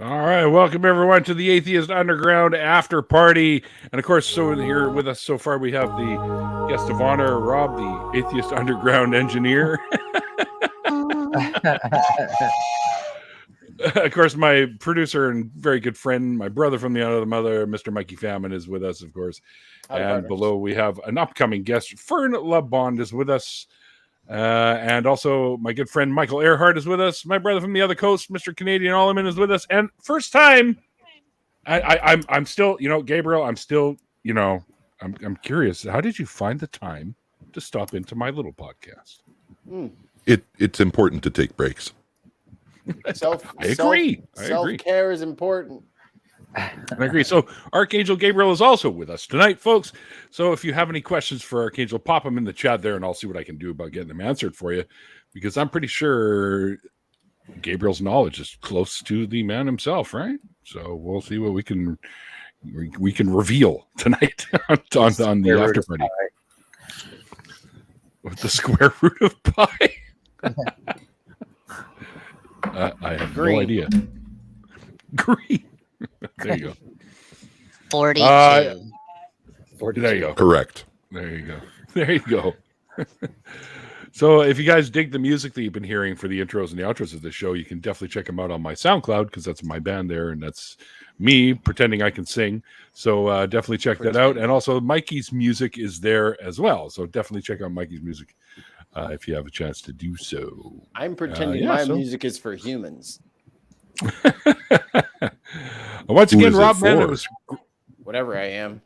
All right, welcome everyone to the Atheist Underground After Party. And of course, so here with us so far, we have the guest of honor, Rob, the Atheist Underground engineer. Of course, my producer and very good friend, my brother from the other mother, Mr. Mikey Famine, is with us, of course. And below, we have an upcoming guest, Fern LeBond, is with us. And also, my good friend Michael Earhart is with us. My brother from the other coast, Mr. Canadian Alleman, is with us. And first time, I'm still, Gabriel, I'm still, I'm curious. How did you find the time to stop into my little podcast? It's important to take breaks. I agree. Self-care is important. I agree. So Archangel Gabriel is also with us tonight, folks. So if you have any questions for Archangel, pop them in the chat there, and I'll see what I can do about getting them answered for you, because I'm pretty sure Gabriel's knowledge is close to the man himself, right? So we'll see what we can reveal tonight on the after party. With the square root of pi. I have no idea. Green. There you go. 42. 42. There you go. Correct. There you go. So if you guys dig the music that you've been hearing for the intros and the outros of the show, you can definitely check them out on my SoundCloud, because that's my band there, and that's me pretending I can sing. So definitely check that out. And also Mikey's music is there as well. So definitely check out Mikey's music if you have a chance to do so. I'm pretending my music is for humans. Once again, Rob, man, it was whatever I am.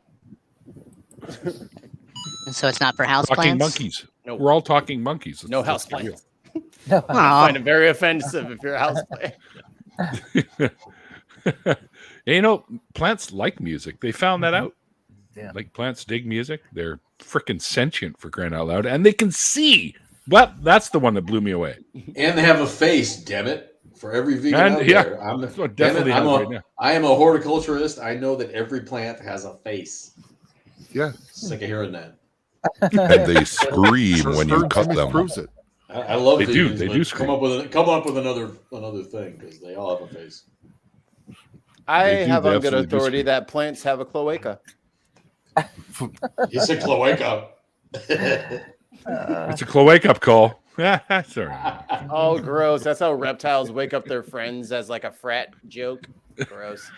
So it's not for house talking plants? monkeys. Nope. We're all talking monkeys. No house plants. I find it very offensive if you're a house plant. Plants like music. They found that out. Yeah. Like, plants dig music. They're freaking sentient, for crying out loud, and they can see. Well, that's the one that blew me away. And they have a face, damn it. For every vegan out there, I am a horticulturist. I know that every plant has a face. Yeah. Sick of hearing that. And they scream when you cut them. Proves it. I love they vegans, do. They do scream. Come up with another thing, because they all have a face. I have on good authority that plants have a cloaca. You said cloaca. It's a cloaca call. Sorry. Oh, gross. That's how reptiles wake up their friends, as like a frat joke. Gross.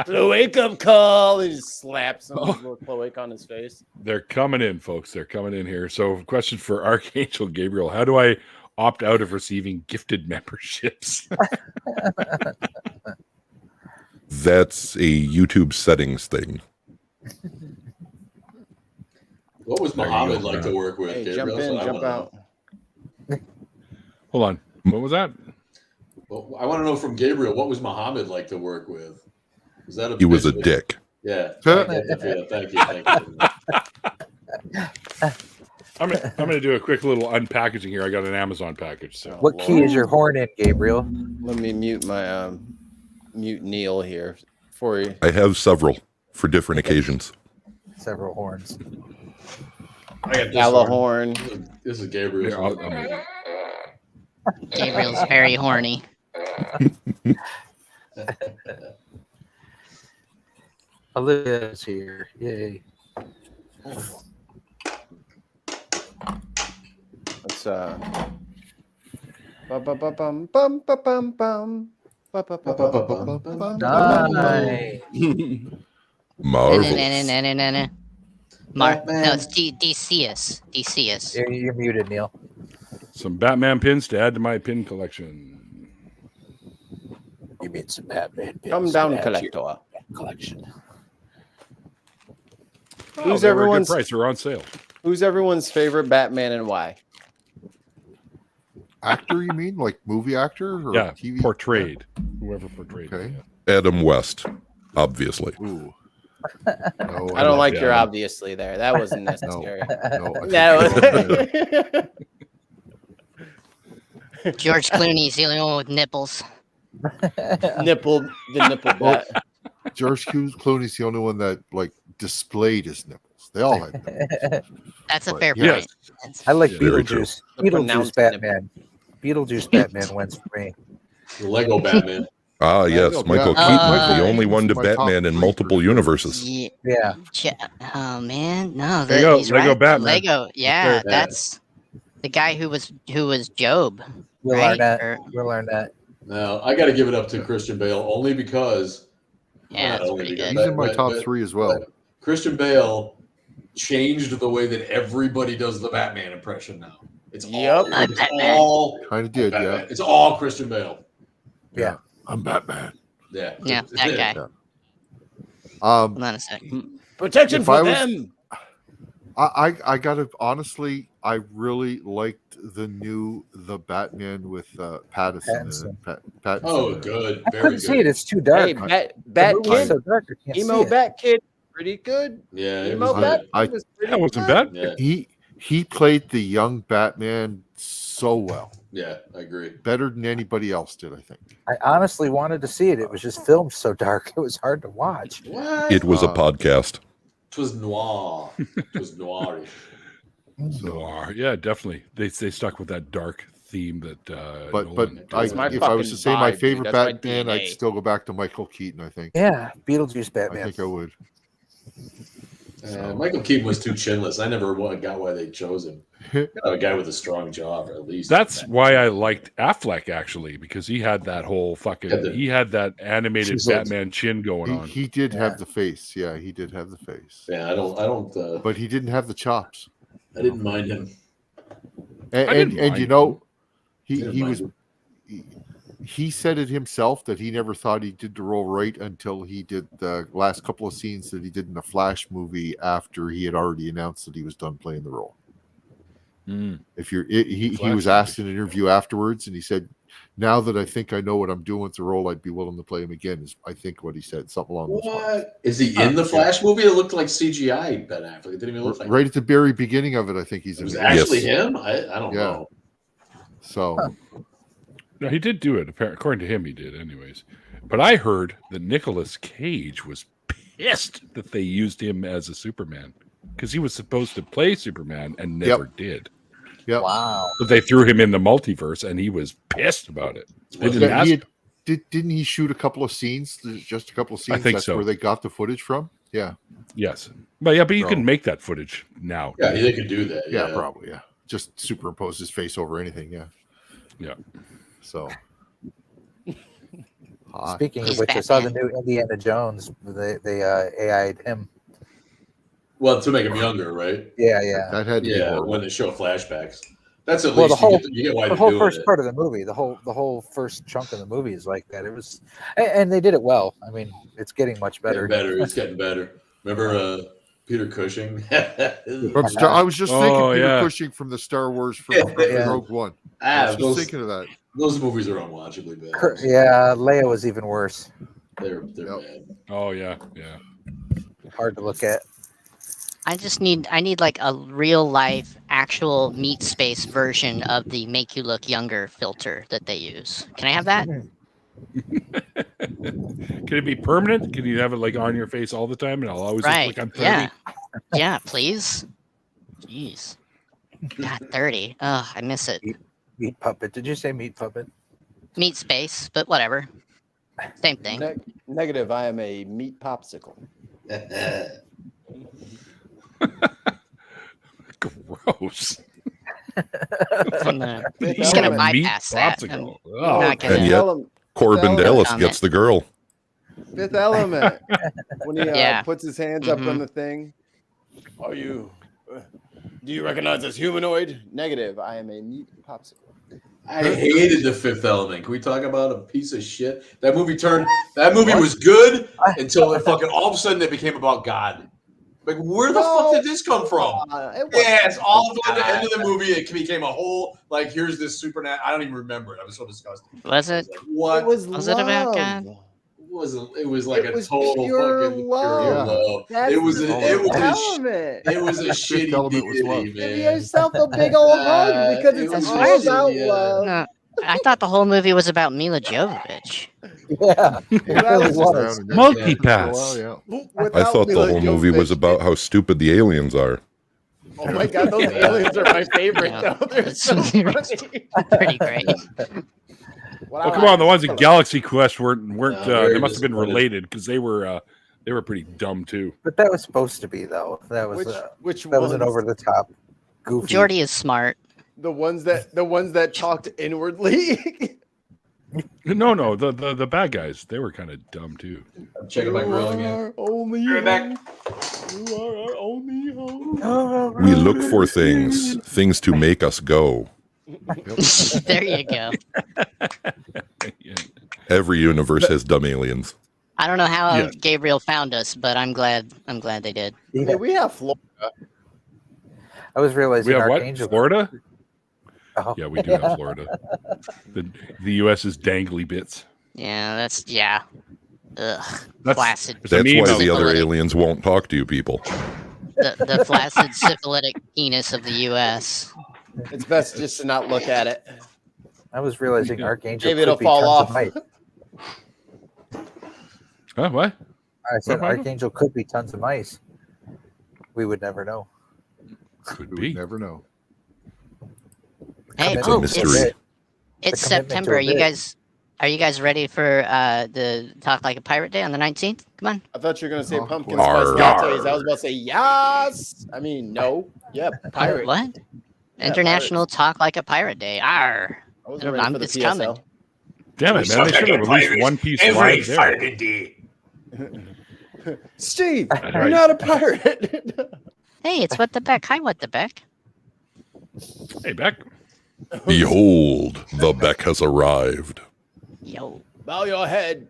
The wake up call. He just slaps some little cloaca on his face. They're coming in, folks. They're coming in here. So, question for Archangel Gabriel: how do I opt out of receiving gifted memberships? That's a YouTube settings thing. What was Muhammad like to work with? Hey, Gabriel? jump in, jump out. Hold on. What was that? Well, I want to know from Gabriel, what was Muhammad like to work with? He was a dick. Yeah. Thank you. I'm gonna do a quick little unpackaging here. I got an Amazon package. So What key is your horn in, Gabriel? Let me mute my mute Neil here for you. I have several for different occasions. Several horns. I got Gallahorn. This is Gabriel. Gabriel's very horny. Olivia's here. Yay. Let's Bum. Nice. Marvelous. No, it's Decius. You're muted, Neil. some Batman pins to add to my pin collection. You mean some Batman pins? Come down, collector. Collection. Who's they were a good everyone's price? They're on sale. Who's everyone's favorite Batman and why? Actor, you mean? Like movie actor? Or Yeah, TV? portrayed. Whoever portrayed. Okay. It, Adam West, obviously. Ooh. No, I don't like your obviously there. That wasn't necessary. No. George Clooney's the only one with nipples. The nipple bat. George Clooney's the only one that like displayed his nipples. They all had nipples. That's a But fair yes. point. I like Very true. Beetlejuice. Beetlejuice Batman. Beetlejuice Batman wins for me. The Lego Batman. Yes, Michael Keaton, the only one to Batman in multiple universes. Yeah. Oh man, no, There you go, he's Lego right. Batman. Lego, yeah, Right there. that's the guy who was Job. Will right? Arnett. Will Arnett. No, I got to give it up to Christian Bale only because. Yeah, that's pretty good. He's in my top 3 as well. Christian Bale changed the way that everybody does the Batman impression now. It's all kind of did, Batman. yeah. It's all Christian Bale. Yeah, I'm Batman. Yeah, that guy. Yeah. Hold on a second. Protection for them. I gotta honestly, I really liked the Batman with Pattinson. Pattinson. Oh, good. I couldn't see it. It's too dark. Hey, Bat Kid. So dark, I can't Emo see it. Bat Kid. Pretty good. Yeah, it Emo was Bat good. Kid was pretty That wasn't good. bad. Yeah. He played the young Batman so well. Yeah, I agree. Better than anybody else did, I think. I honestly wanted to see it. It was just filmed so dark. It was hard to watch. What? It was a podcast. It was noir. It was noir. Noir. Yeah, definitely. They stuck with that dark theme that. But Nolan- if I was to say my vibe, dude. favorite That's my Batman, I'd DNA. still go back to Michael Keaton. I think. Yeah, Beetlejuice I Batman. think I would. Michael Keaton was too chinless. I never got why they chose him. A guy with a strong jaw, or at least. That's why I liked Affleck actually, because he had that whole fucking. Had the- he had that animated Chiseled. Batman chin going on. He did have the face. Yeah, he did have the face. Yeah, I don't. But he didn't have the chops. I didn't mind him. And mind you know, Didn't he mind was. him. He said it himself that he never thought he did the role right until he did the last couple of scenes that he did in the Flash movie after he had already announced that he was done playing the role. If you're, he was asked in an interview afterwards, and he said, "Now that I think I know what I'm doing with the role, I'd be willing to play him again." Is I think what he said, something along those lines. What is he in the Flash movie? It looked like CGI. Ben Affleck. It didn't even look like Right at the very beginning of it, I think he's it was in actually him. I don't Yeah. know. So No, he did do it. According to him, he did, anyways. But I heard that Nicolas Cage was pissed that they used him as a Superman because he was supposed to play Superman and never did. yeah, Wow. But they threw him in the multiverse, and he was pissed about it. They didn't Yeah, ask. didn't he shoot a couple of scenes? Just a couple of scenes. think That's so. where they got the footage from. Yeah, Yes, but you So- can make that footage now. Yeah, they could do that. yeah, probably. Yeah, just superimpose his face over anything. Yeah, Yeah. so. Speaking of He's which, I saw the Batman. new Indiana Jones. They AI'd him. Well, to make him younger, right? Yeah, yeah. That had to be Yeah, horrible. when they show flashbacks. That's at Well, least you get why the they're whole doing first it. part of the movie, the whole first chunk of the movie is like that. It was, and they did it well. I mean, it's getting much better. It's getting better. Remember Peter Cushing? From I was just thinking Oh, Peter yeah. Cushing from the Star Wars from Yeah. Rogue One. I was just those, thinking of that. those movies are unwatchably bad. Yeah, Leia was even worse. They're Yep. bad. Oh yeah. Hard to look at. I need like a real life actual meat space version of the make you look younger filter that they use. Can I have that? Can it be permanent? Can you have it like on your face all the time, and I'll always Right. look like I'm 30? Yeah. Yeah, please. Jeez. God, 30. Oh, I miss it. Meat puppet. Did you say meat puppet? Meat space, but whatever. Same thing. Negative. I am a meat popsicle. Gross. I'm gonna- Fifth just gonna Element. bypass that. I'm Popsicle. Oh, not gonna. And yet- Corbin Fifth Dallas Element. gets the girl. Fifth Element. When he Yeah. puts his hands up Mhm. on the thing. Are you? Do you recognize this humanoid? Negative. I am a meat popsicle. I hated The Fifth Element. Can we talk about a piece of shit? That movie was good until it fucking all of a sudden it became about God. Like, where the fuck did this come from? Yes, all of the end of the movie, it became a whole, like, here's this supernatural. I don't even remember it. I was so disgusted. Was it? Like, what? Was it about God? It was like It a was total pure fucking love. pure love. That's It was the a, it was a, sh- element. it was a Fifth shitty Element was love. movie, Give man. yourself a big old hug because it it's was all just- about yeah. love. No, I thought the whole movie was about Mila Jovovich. Yeah, it really was. Multipass. Well, yeah. I thought the whole movie was about how stupid the aliens are. Oh my god, those aliens are my favorite Yeah. though. They're so funny. Pretty great. Oh, come on! The ones in Galaxy Quest weren't. very They must have been disappointed. related because they were pretty dumb too. But that was supposed to be though. That was Which that was an ones? over the top, goofy. Jordy is smart. The ones that talked inwardly. No, the bad guys. They were kind of dumb too. I'm checking my grill again. Only You're back. You are our only hope. We look for things to make us go. There you go. Yeah. Every universe has dumb aliens. I don't know how Yeah. Gabriel found us, but I'm glad they did. Hey, we have Florida. I was realizing We have what? Archangel. Florida? Oh. Yeah, we do have Florida. The U.S. is dangly bits. Yeah. Ugh. That's- Flaccid. It's a That's meme why of- the other syphilitic- aliens won't talk to you people. the flaccid syphilitic penis of the U.S. It's best just to not look at it. I was realizing Archangel. Maybe could it'll be fall tons of off. mice. Huh? What? I said What, Michael? Archangel could be tons of mice. We would never know. Could We be. would never know. Hey, It's a oh, mystery. it's The commitment September. to a You bit. are you guys ready for the Talk Like a Pirate Day on the 19th? Come on. I thought you were going to say Oh, pumpkin Arr. spice lattes. I was about to say yes. I mean, no. Yeah, pirate. What? International Talk Like a Pirate Day. Arr. I was ready for the It's PSL. coming. Damn it, man! They should have released One Piece live there. Steve, That's you're right. not a pirate. Hey, it's What the Beck. Hi, What the Beck. Hey, Beck. Behold, the Beck has arrived. Yo. Bow your head.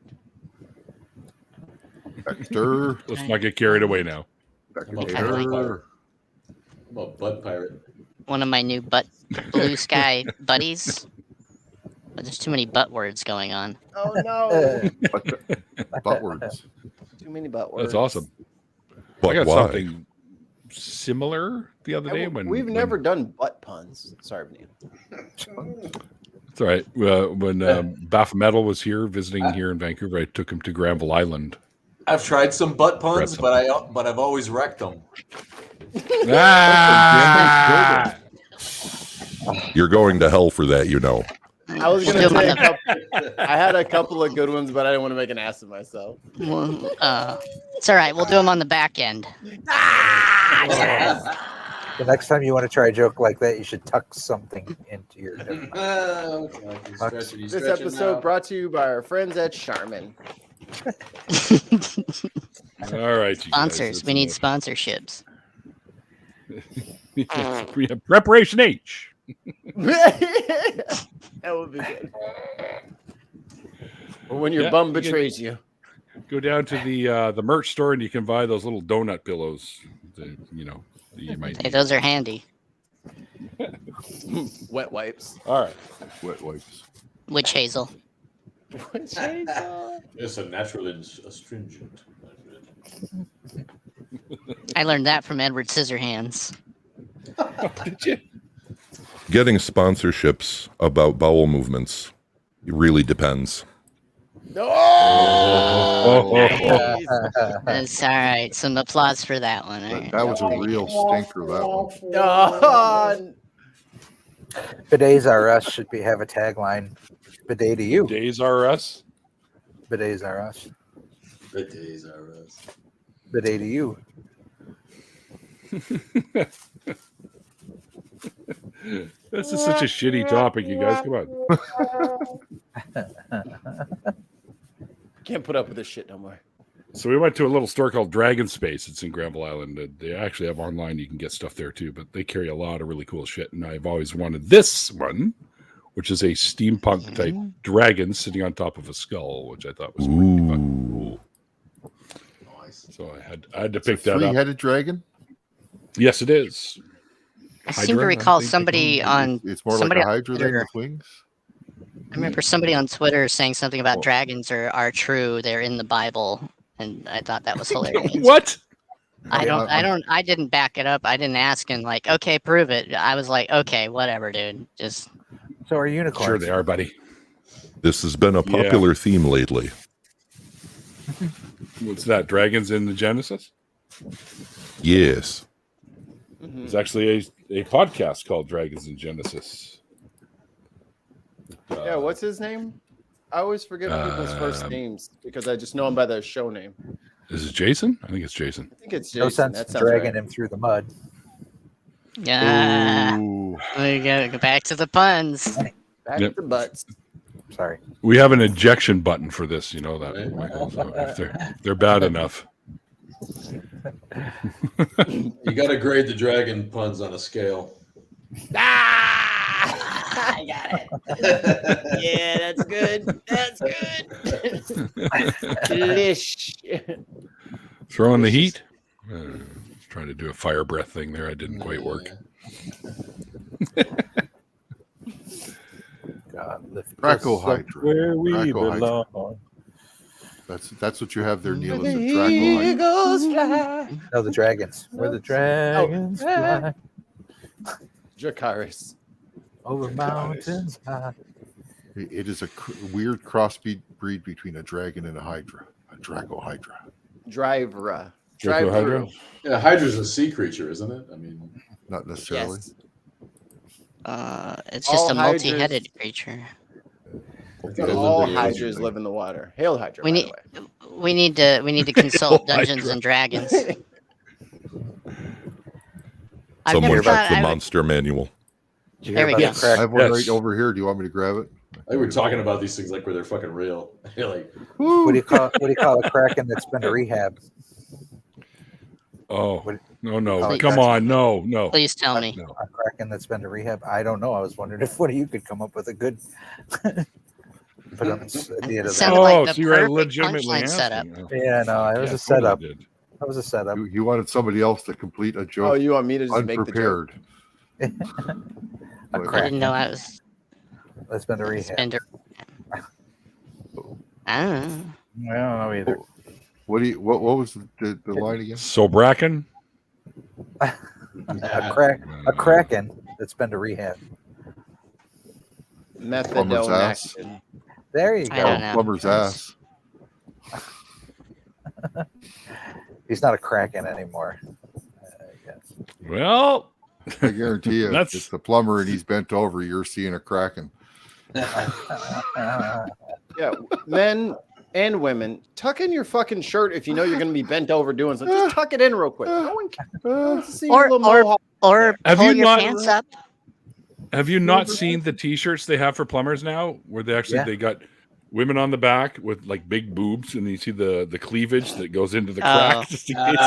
Dexter. Let's not get carried away now. Dexter. I'm a butt pirate. One of my new blue sky buddies. But there's too many butt words going on. Oh no. Butt words. Too many butt words. That's awesome. I But got why? something similar the other day when We've never done butt puns. Sorry, Neil. It's all right. When Baphomet was here visiting here in Vancouver, I took him to Granville Island. I've tried some butt puns, Pretzel. but I've always wrecked them. Ah! You're going to hell for that, you know. I was gonna say I had a couple of good ones, but I didn't want to make an ass of myself. Well, it's all right. We'll do them on the back end. The next time you want to try a joke like that, you should tuck something into your. This episode brought to you by our friends at Charmin. All right, you guys, Sponsors. that's We need enough. sponsorships. We have Preparation H. That would be good. Or when your Yeah, bum you can- betrays you. Go down to the merch store and you can buy those little donut pillows. That you might. Hey, Need. those are handy. Wet wipes. All right. Wet wipes. Witch hazel. It's a natural astringent. I learned that from Edward Scissorhands. Did you? Getting sponsorships about bowel movements really depends. No. That's all right. Some applause for that one. All right. That was a real stinker, that one. No. Bidets are us should have a tagline. Bidet to you. Days are us. Bidets are us. The days are us. Bidet to you. This is such a shitty topic, you guys. Come on. Can't put up with this shit no more. So we went to a little store called Dragon Space. It's in Granville Island. They actually have online. You can get stuff there too, but they carry a lot of really cool shit. And I've always wanted this one, which is a steampunk type dragon sitting on top of a skull, which I thought was pretty fucking cool. Nice. So I had to pick that up. Three-headed dragon? Yes, it is. I seem to Hydra, recall I think somebody on. It's more somebody like a on hydra than Twitter- with wings? I remember somebody on Twitter saying something about Oh. dragons are true. They're in the Bible, and I thought that was hilarious. What? I didn't back it up. I didn't ask and like, okay, prove it. I was like, okay, whatever, dude. Just So are unicorns. Sure they are, buddy. This has been a Yeah. popular theme lately. What's that? Dragons in the Genesis? Yes. There's actually a podcast called Dragons in Genesis. Yeah, what's his name? I always forget people's first names because I just know them by their show name. Is it Jason? I think it's Jason. I think it's Jason. No sense That in sounds dragging right. him through the mud. Yeah. Ooh. We gotta go back to the puns. Back Yep. to butts. Sorry. We have an ejection button for this. You know that, Right. Michael. So if they're bad enough. You got to grade the dragon puns on a scale. Ah! I got it. Yeah, that's good. That's good. Lish. Throwing the heat. Trying to do a fire breath thing there. I didn't quite work. God, lift Draco us up Hydra. where we Draco Hydra. belong. That's what you have there, Neil. Where Is the a Draco Hydra. eagles fly. No, the dragons. Where the dragons fly Dracarys. over mountains high. It is a weird crossbreed between a dragon and a hydra. A Draco Hydra. Drivera. Draco Hydra? Yeah, Hydra's a sea creature, isn't it? I mean, Not necessarily. Yes. It's just All a hydras- multi-headed creature. I think All I lived in the hydras ocean. live in the water. Hail Hydra. We by need the way. we need to consult Hydra. Dungeons and Dragons. I've Someone never check thought the I would, monster manual. Did you There hear we about go. the I crack? have one Yes. right over here. Do you want me to grab it? I think we're talking about these things like where they're fucking real. You're like, What do you call a kraken that's been to rehab? Oh, What- no. Please. Come on. No. please tell me. No. A kraken that's been to rehab? I don't know. I was wondering if one of you could come up with a good. But at the end of Sounded that. like Oh, the so you were perfect legitimately punchline setup. asking. Yeah, no, it was Yeah, a setup. totally did. That was a setup. You wanted somebody else to complete a Oh, joke you want me to just make the joke? unprepared. A I kraken didn't know I was that's been to rehab. spender. I don't know. I don't know either. What was the line again? So Bracken? A kraken that's been to rehab. Plumber's Methadone ass. action. There you I go. don't know. Plumber's ass. He's not a kraken anymore. Well, I guarantee you, That's- it's the plumber and he's bent over. You're seeing a kraken. Yeah, men and women, tuck in your fucking shirt if you know you're going to be bent over doing something. Just tuck it in real quick. No one cares to see your little mohawk. Or Have pull you your not- pants up. have you not seen the T-shirts they have for plumbers now, where they actually Yeah. they got women on the back with like big boobs, and you see the cleavage that goes into the Oh. crack. Just in case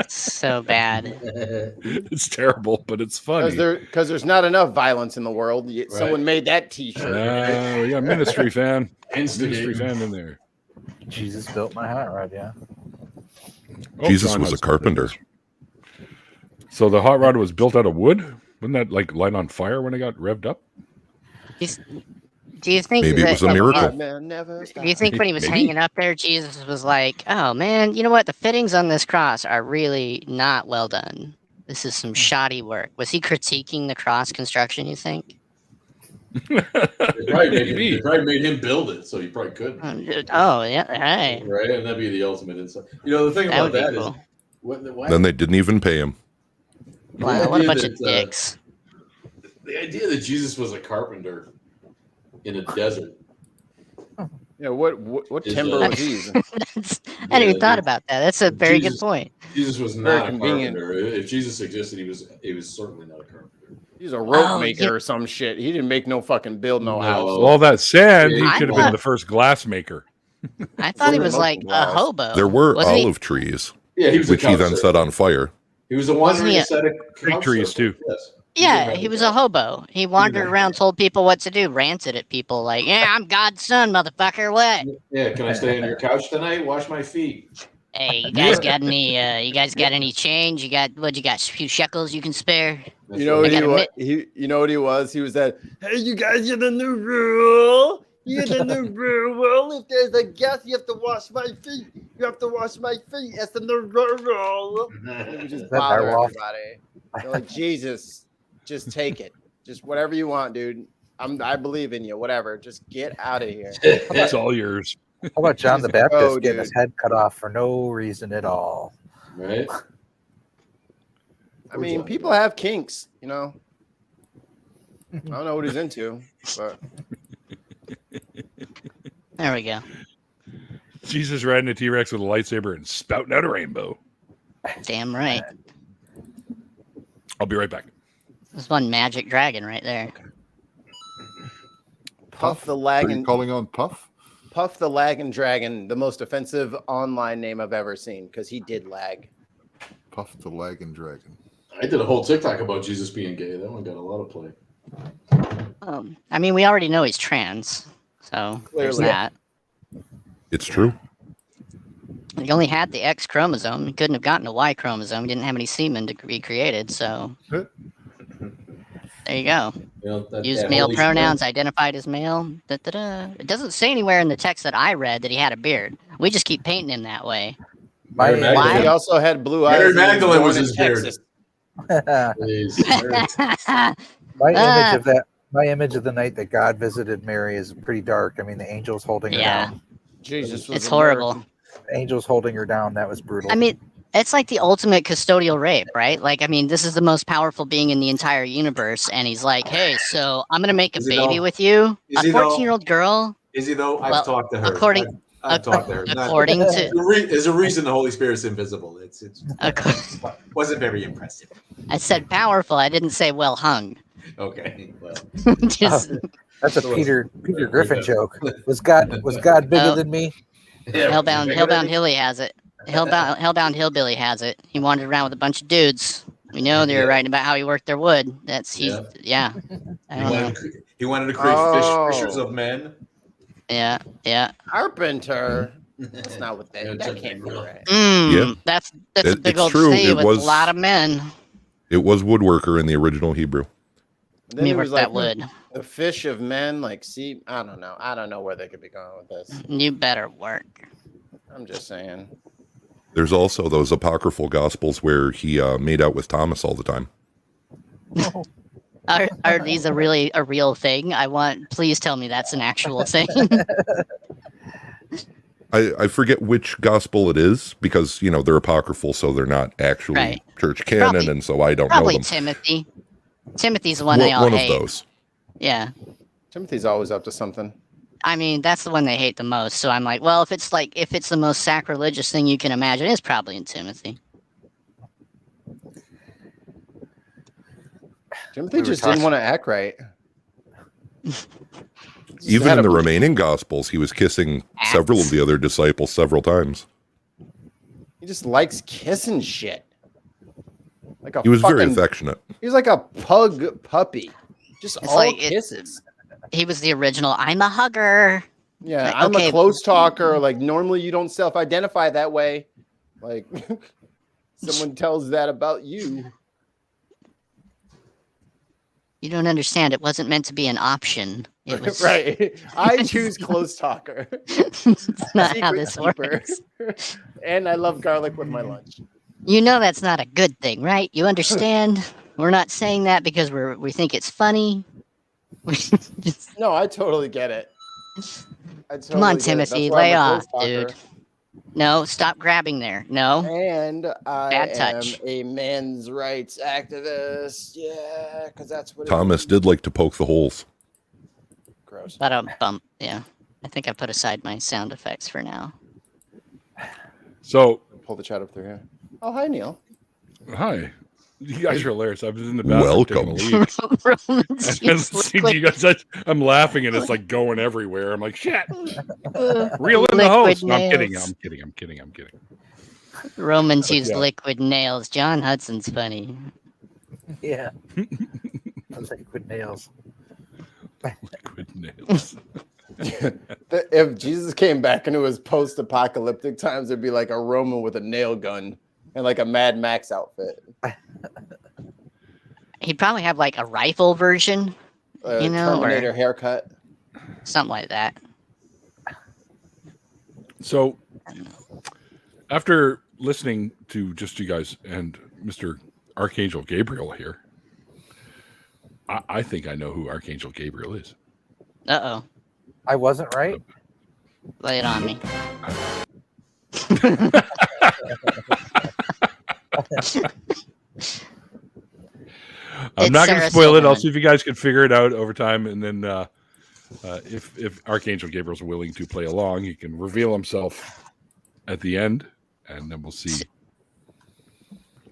So bad. it's terrible, but it's funny. Because there's not enough violence in the world. Yet someone made that T-shirt. We got a ministry fan, instigate. ministry fan in there. Jesus built my hot rod, yeah. Oh, Jesus John was has a carpenter. pictures. So the hot rod was built out of wood. Wouldn't that like light on fire when it got revved up? Do you think Maybe it that, was a miracle. Man, never do you think when he was Maybe. hanging up there, Jesus was like, "Oh man, you know what? The fittings on this cross are really not well done. This is some shoddy work." Was he critiquing the cross construction? You think? They probably Maybe. made him build it, so he probably couldn't. Oh yeah, hey, Right? And that'd be the ultimate insight. You know, the thing that about would be that is, cool. why, Then they didn't even pay him. Wow, what a idea bunch of that, dicks. the idea that Jesus was a carpenter in a desert. Yeah, what Is, timber was he using? I hadn't even thought dude. about that. That's a very good Jesus- point. Jesus was Very not a convenient. carpenter. If Jesus existed, he was certainly not a carpenter. He's a rope Oh, maker yeah. or some shit. He didn't make no fucking build no No. house. Well, all that said, he I could have thought- been the first glass maker. I thought he was Most like a laws. hobo. There were Wasn't he? olive trees, Yeah, he was which a he couch then surfer. set on fire. He was the one Wasn't who he a- set a Fig couch trees, surfer. too. Yes. Yeah, did he have was that. a hobo. He wandered have around, that. told people what to do, ranted at people like, "Yeah, I'm God's son, motherfucker. What? Yeah, can I stay on your couch tonight? Wash my feet. Hey, you guys got any? You guys got any change? You got what? You got a few shekels you can spare?" That's You know right. what I he gotta was? You know what he was? He was that. Hey, you guys, you're the new rule. You're the new rule. If there's a guest, you have to wash my feet. You have to wash my feet. That's the new rule. And he would just that bother Direwolf? everybody. They're like, Jesus, just take it. Just whatever you want, dude. I believe in you. Whatever. Just get out of here. It's all yours. How about John the He's a pro, Baptist getting dude. his head cut off for no reason at all? Right? I mean, people have kinks, you know. I don't know what he's into, but There we go. Jesus riding a T-Rex with a lightsaber and spouting out a rainbow. Damn right. I'll be right back. There's one magic dragon right there. Puff the Are you Lagging calling on Puff? Puff the Lagging Dragon, the most offensive online name I've ever seen because he did lag. Puff the Lagging Dragon. I did a whole TikTok about Jesus being gay. That one got a lot of play. I mean, we already know he's trans, so there's Clearly. that. It's true. He only had the X chromosome. He couldn't have gotten a Y chromosome. He didn't have any semen to be created, so there you go. You know, Used male pronouns, identified as male. Da-da-da. It doesn't say anywhere in the text that I read that he had a beard. We just keep painting him that way. Mary He Magdalene. also had blue eyes. Mary and he was Magdalene born was in his beard. Texas. Jeez. My image of the night that God visited Mary is pretty dark. I mean, the angels holding her Yeah. down. Jesus was It's a horrible. nerd. Angels holding her down. That was brutal. I mean, it's like the ultimate custodial rape, right? Like, I mean, this is the most powerful being in the entire universe, and he's like, "Hey, so I'm gonna make a Is he baby though? with you, Is a he though? 14-year-old girl." Is he though? Well, I've talked to her. according- I've talked to her. According to, There's a reason the Holy Spirit's invisible. It's wasn't very impressive. I said powerful. I didn't say well hung. Okay. Well, Just, That's a Peter Griffin joke. Was God bigger Oh. than me? yeah, Hellbound Hilly has it. Hellbound Hillbilly has it. He wandered around with a bunch of dudes. We know they were writing about how he worked their wood. Yeah. I don't know. He wanted to create Oh. fishers of men. Yeah. Carpenter. That's not what that can't be right. Yeah. That's a big It's old true. sea It with was- a lot of men. It was woodworker in the original Hebrew. And then Me he work was that like, wood. the fish of men, like, see, I don't know. I don't know where they could be going with this. You better work. I'm just saying. There's also those apocryphal gospels where he made out with Thomas all the time. Are these a real thing? Please tell me that's an actual thing. I forget which gospel it is because, they're apocryphal, so they're not actually Right. church canon, Probably- and so I don't know Probably them. Timothy. Timothy's the one they all One hate. of those. Yeah. Timothy's always up to something. I mean, that's the one they hate the most. So I'm like, well, if it's the most sacrilegious thing you can imagine, it's probably in Timothy. Timothy just didn't want to act right. Even had in a- the remaining gospels, he was kissing several of the other disciples several times. He just likes kissing shit. Like a He was very fucking- affectionate. He's like a pug puppy. Just It's all like kisses. He was the original. I'm a hugger. Yeah, Like, I'm okay. a close talker. Like normally you don't self-identify that way. Like someone tells that about you. You don't understand. It wasn't meant to be an option. It was Right. I choose close talker. It's not how Secret this keeper. works. And I love garlic with my lunch. You know that's not a good thing, right? You understand? We're not saying that because we think it's funny. We just- No, I totally get it. I totally Come on, get it. Timothy, That's why lay I'm a off, close dude. talker. No, stop grabbing there. No. And I Bad touch. am a men's rights activist. Yeah, because that's what Thomas did like to poke the holes. Gross. Bump. Yeah. I think I put aside my sound effects for now. So, Pull the chat up through here. Oh, hi, Neil. hi. You guys are hilarious. I was in the bathroom taking a Welcome. leak. Romans I just see you guys. I'm laughing and it's like going everywhere. I'm like, shit. Reel in the hose. No, I'm kidding. I'm kidding. Romans But use yeah. liquid nails. John Hudson's funny. Yeah. Those liquid nails. Liquid nails. If Jesus came back and it was post-apocalyptic times, it'd be like a Roman with a nail gun and like a Mad Max outfit. He'd probably have like a rifle version, A You know, or- Terminator haircut. something like that. So, after listening to just you guys and Mr. Archangel Gabriel here, I think I know who Archangel Gabriel is. Uh-oh. I wasn't right. Lay it on me. I'm It's not going to Sarah spoil it. I'll Silverman. see if you guys can figure it out over time, and then if Archangel Gabriel's willing to play along, he can reveal himself at the end, and then we'll see.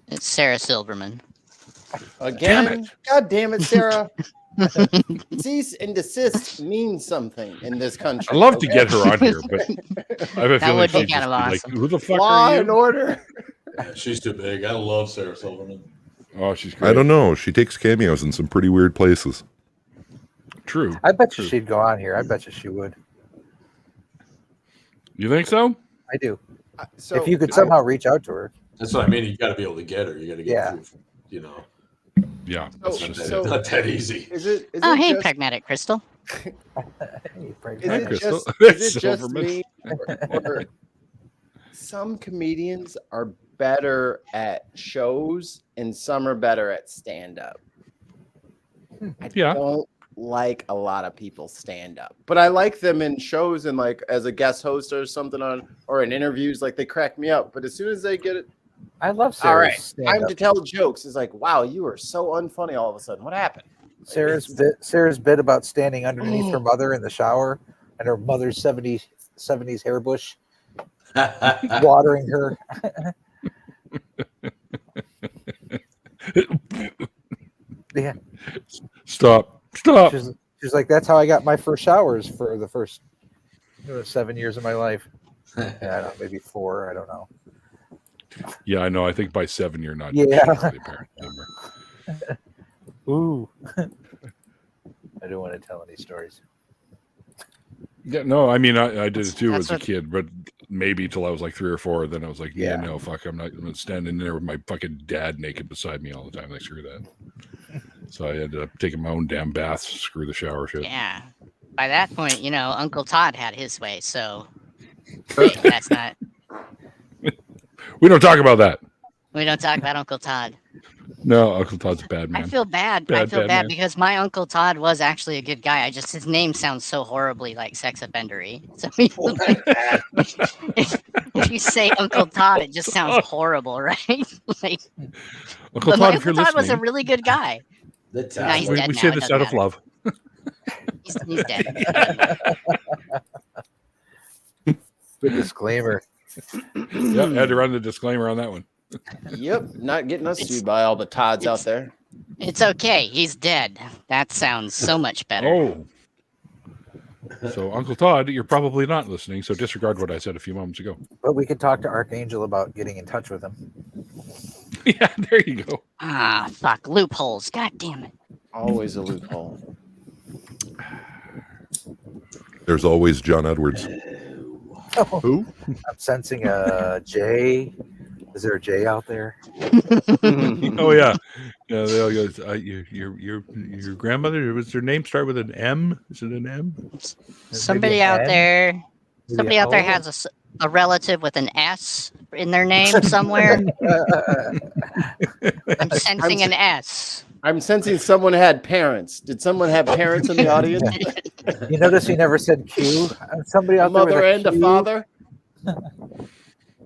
It's Sarah Silverman. Again, Damn it. God damn it, Sarah. Cease and desist means something in this country. I'd love to get her on here, but I have a That feeling would be she'd kind just of be like, awesome. "Who the fuck Law are and you?" order. Yeah, she's too big. I love Sarah Silverman. Oh, she's great. I don't know. She takes cameos in some pretty weird places. True. I bet you she'd go on here. I bet you she would. You think so? I do. So If you could somehow reach out to her. That's what I mean. You got to be able to get her. You got to get Yeah. through. You know, Yeah. it's That's not, just that, it. not that easy. is it? Is Oh, it hey, just, pragmatic crystal. Hey, Is Hi, it Crystal. just, is it just Silverman. me, or some comedians are better at shows and some are better at stand-up? I Yeah. don't like a lot of people stand-up, but I like them in shows and like as a guest host or something on or in interviews. Like they crack me up, but as soon as they get it, I love all right, Sarah's time stand-up. to tell jokes. It's like, wow, you are so unfunny all of a sudden. What happened? Sarah's bit about standing underneath her mother in the shower and her mother's 70s hair bush watering her. Yeah, Stop. she's like, that's how I got my first showers for the first 7 years of my life. Yeah, I don't know, maybe 4. I don't know. Yeah, I know. I think by 7 you're not. Yeah. sure of the apparent number. Ooh. I don't want to tell any stories. Yeah, no, I mean, I did it too That's as a what- kid, but maybe till I was like 3 or 4. Then I was like, yeah, Yeah. no, fuck, I'm not standing there with my fucking dad naked beside me all the time. Like, screw that. So I ended up taking my own damn baths. Screw the shower shit. Yeah. By that point, Uncle Todd had his way, so that's not. We don't talk about that. We don't talk about Uncle Todd. No, Uncle Todd's a bad man. I feel bad. Bad, I feel bad bad man. because my Uncle Todd was actually a good guy. His name sounds so horribly like sex offendery. So if you say Uncle Todd, it just sounds horrible, right? Like, Uncle but my Todd, if you're Uncle Todd was a listening, really good guy. The Nah, he's time. dead we now, say it this doesn't out of matter. love. He's dead. Good disclaimer. Yeah, I had to run the disclaimer on that one. Yep, not getting us sued by all the Todds out there. It's okay. He's dead. That sounds so much better. Oh. So, Uncle Todd, you're probably not listening, so disregard what I said a few moments ago. But we could talk to Archangel about getting in touch with him. Yeah, there you go. Ah, fuck. Loopholes. God damn it. Always a loophole. There's always John Edwards. Who? I'm sensing a J. Is there a J out there? Oh yeah, yeah. They all go. Your grandmother, was her name start with an M? Is it an M? Somebody Maybe an out N? there. Maybe Somebody an out there O? has a relative with an S in their name somewhere. I'm sensing an S. I'm sensing someone had parents. Did someone have parents in the audience? You notice he never said Q? Somebody A out there with mother and a Q father?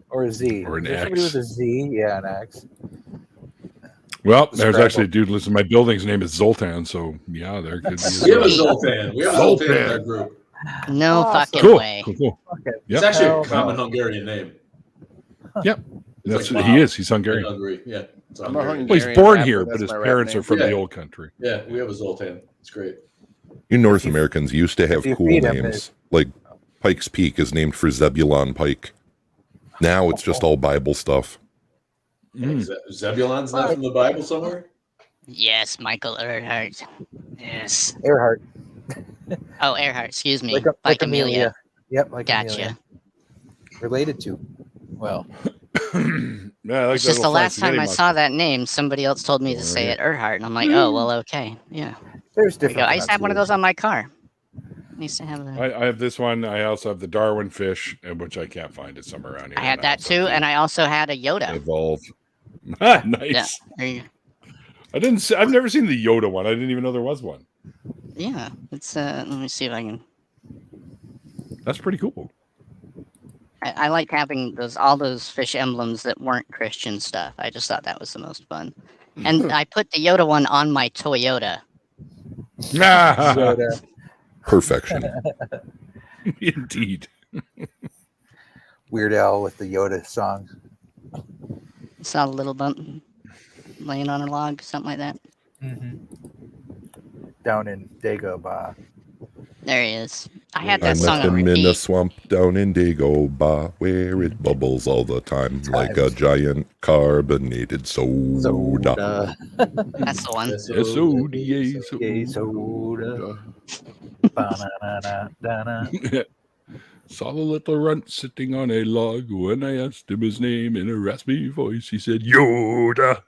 or a Z. Or an Is there somebody X. with a Z? Yeah, an X. Well, there's Scrabble. actually a dude listening. My building's name is Zoltan, so yeah, there could We have a be. Zoltan. We have a Zoltan in our group. No Awesome. fucking Cool, way. cool. Okay. Yep. It's actually Hell a common no. Hungarian name. Yep. It's That's like he Bob is. He's in Hungarian. Hungary. Yeah. It's I'm a Hungarian. Well, he's Hungarian born rapper, here, that's but his my rap parents name. are from Yeah. the old country. Yeah, we have a Zoltan. It's great. You North Americans used to have if you cool feed 'em, names. Like Pike's Peak is named for Zebulon Pike. Now it's just all Bible stuff. Mm. Zebulon's not from the Bible somewhere? Yes, Michael Earhart. Yes. Earhart. Oh, Earhart. Excuse me. Like Amelia. Yep, like Gotcha. Amelia. Related to. Well, Yeah, I like It's that just the little last fancy time name I on- saw that name, somebody else told me to say it Earhart, and I'm like, oh, well, okay. Yeah. there's There you go. different. I used to have one of those on my car. I used to have that. I have this one. I also have the Darwin fish, which I can't find it somewhere around here. I had that too, and I also had a Yoda. Evolve. Ah, Yeah. nice. There you- I didn't. See, I've never seen the Yoda one. I didn't even know there was one. Yeah. It's let me see if I can. That's pretty cool. I like having all those fish emblems that weren't Christian stuff. I just thought that was the most fun. And I put the Yoda one on my Toyota. Ah, Yoda. Perfection. Indeed. Weird Al with the Yoda song. Saw a little bump laying on a log, something like that. Down in Dagobah. There he is. I had I that song met on him in a repeat. swamp down in Dagobah where it bubbles all the time like a giant carbonated soda. That's the one. S-O-D-A. Yay, soda. Ba-na-na-na-na-na. Saw the little runt sitting on a log. When I asked him his name in a raspy voice, he said, Yoda.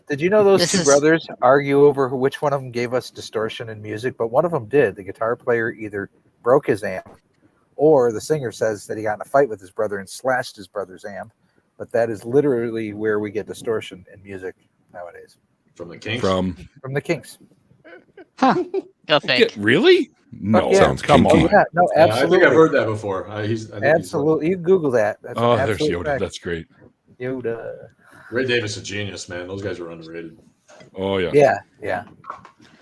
Did you know those This two is- brothers argue over which one of them gave us distortion in music? But one of them did. The guitar player either broke his amp, or the singer says that he got in a fight with his brother and slashed his brother's amp. But that is literally where we get distortion in music nowadays. From the Kinks. From From the Kinks. Huh. Go fake. really? No, yeah. Sounds come kinky. on. Yeah, no, I absolutely. think I've heard that before. I think he's right. Absolutely. You Google that. That's Oh, an there's absolute Yoda. fact. That's great. Yoda. Ray Davis, a genius, man. Those guys are underrated. Oh yeah. Yeah, yeah.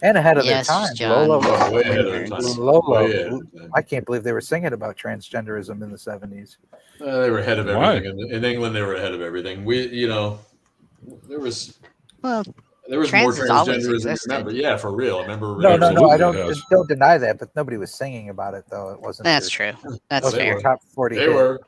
And ahead of Yes, their time. John. Lola, Oh, way ahead of their time. Lola. Way ahead of their time. I can't believe they were singing about transgenderism in the 70s. They were ahead of Why? everything. In England, they were ahead of everything. There was Well, more Trans has always transgenderism. existed. Remember? Yeah, for real. I remember. No, I Absolutely, don't deny that, but nobody was singing about it though. It wasn't. that's their, true. That's wasn't they their were. fair. top 40. They hit. were.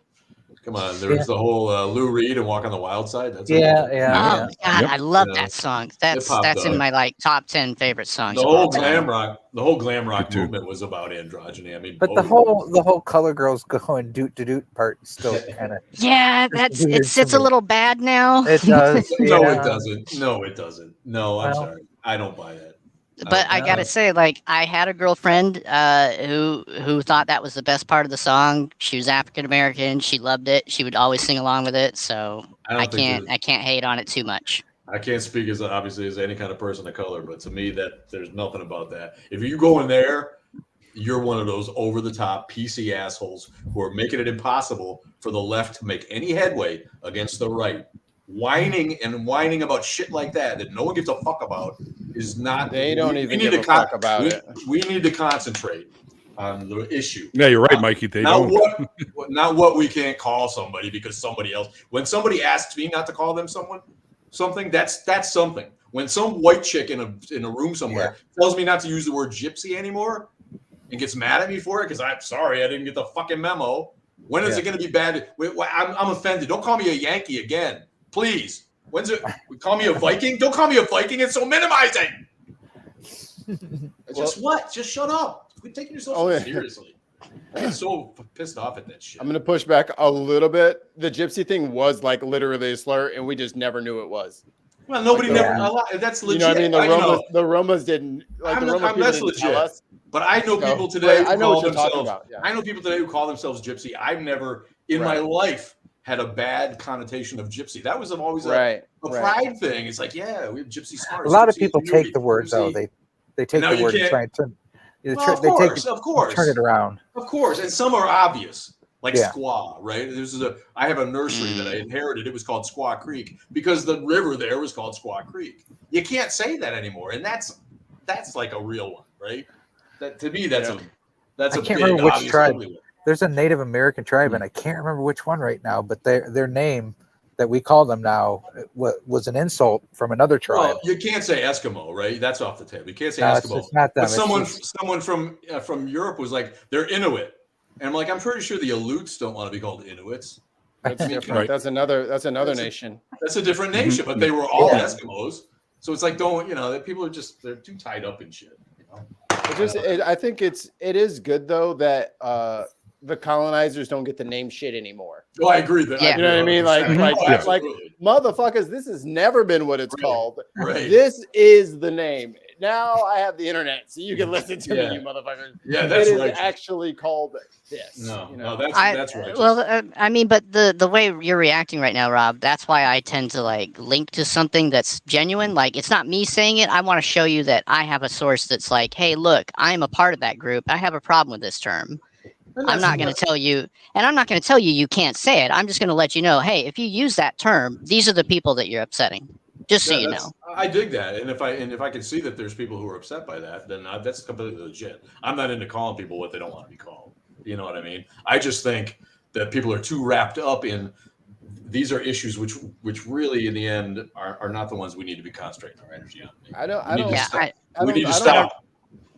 Come on, there was Yeah. the whole Lou Reed and Walk on the Wild Side. That's Yeah, it. yeah. Oh God, Yep. I love You know, that song. That's popped in up. my like top 10 favorite songs. The of all whole time. glam rock Me too. movement was about androgyny. I mean, But the both. whole color girls going doot to doot part still kind of Yeah, weird it to sits a me. little bad now. it does. No, yeah. it doesn't. No, it doesn't. No, I'm Well. sorry. I don't buy that. But I know. gotta say, like, I had a girlfriend who thought that was the best part of the song. She was African American. She loved it. She would always sing along with it. So I don't think I can't hate on it too much. I can't speak as obviously as any kind of person of color, but to me, that there's nothing about that. If you go in there, you're one of those over the top PC assholes who are making it impossible for the left to make any headway against the right. Whining about shit like that no one gives a fuck about is not. They don't we even need give a to fuck about it. We need to concentrate on the issue. Yeah, you're right, Mikey. They Not don't. not what we can't call somebody because somebody else. When somebody asks me not to call them something, that's something. When some white chick in a room somewhere tells me not to use the word gypsy anymore and gets mad at me for it because I'm sorry I didn't get the fucking memo. When is it going to be bad? I'm offended. Don't call me a Yankee again, please. When's it? Call me a Viking? Don't call me a Viking. It's so minimizing. Just shut up. Quit taking yourself so seriously. I get so pissed off at that shit. I'm going to push back a little bit. The gypsy thing was like literally a slur, and we just never knew it was. Well, nobody that's legit. You know what I mean? The Romas didn't. Like, I'm the not- Roma I'm people that's didn't legit. tell us. But I know So, people today right, I who know call what you're talking themselves. about. Yeah. I know people today who call themselves gypsy. I've never in my life had a bad connotation of gypsy. That was always a pride thing. It's like, yeah, we have gypsy smarts. A lot of gypsy people ingenuity, take the word though. gypsy- They take Now the you word and can't- try and turn. Well, of course. Turn it around. Of course, and some are obvious, like Yeah. Squaw, right? I have a nursery that I inherited. It was called Squaw Creek because the river there was called Squaw Creek. You can't say that anymore, and that's like a real one, right? That to me, that's a I big, can't remember which obvious, tribe. ugly one. There's a Native American tribe, and I can't remember which one right now. But their name that we call them now was an insult from another tribe. Well, you can't say Eskimo, right? That's off the table. You can't say No, Eskimo. it's not them. But It's someone from Europe was like, they're Inuit, and I'm like, I'm pretty sure the Aleuts don't want to be called Inuits. That's different. Right. That's another nation. That's a different nation, but they were all Yeah. Eskimos. So it's like, people are they're too tied up in shit. You know? I think it is good though that the colonizers don't get to name shit anymore. Oh, I agree. That Yeah. You know what I mean? Like, Oh, absolutely. motherfuckers, this has never been what it's called. Right. This is the name. Now I have the internet, so you can listen to Yeah. me, you motherfuckers. Yeah, that's it is right. actually called this. No, you know? no, that's right. Well, I mean, but the way you're reacting right now, Rob, that's why I tend to like link to something that's genuine. Like, it's not me saying it. I want to show you that I have a source that's like, hey, look, I'm a part of that group. I have a problem with this term. I'm not going to tell you, and I'm not going to tell you you can't say it. I'm just going to let you know, hey, if you use that term, these are the people that you're upsetting. Just so you know. I dig that, and if I can see that there's people who are upset by that, then that's completely legit. I'm not into calling people what they don't want to be called. You know what I mean? I just think that people are too wrapped up in these are issues which really in the end are not the ones we need to be concentrating our energy on. We need to stop.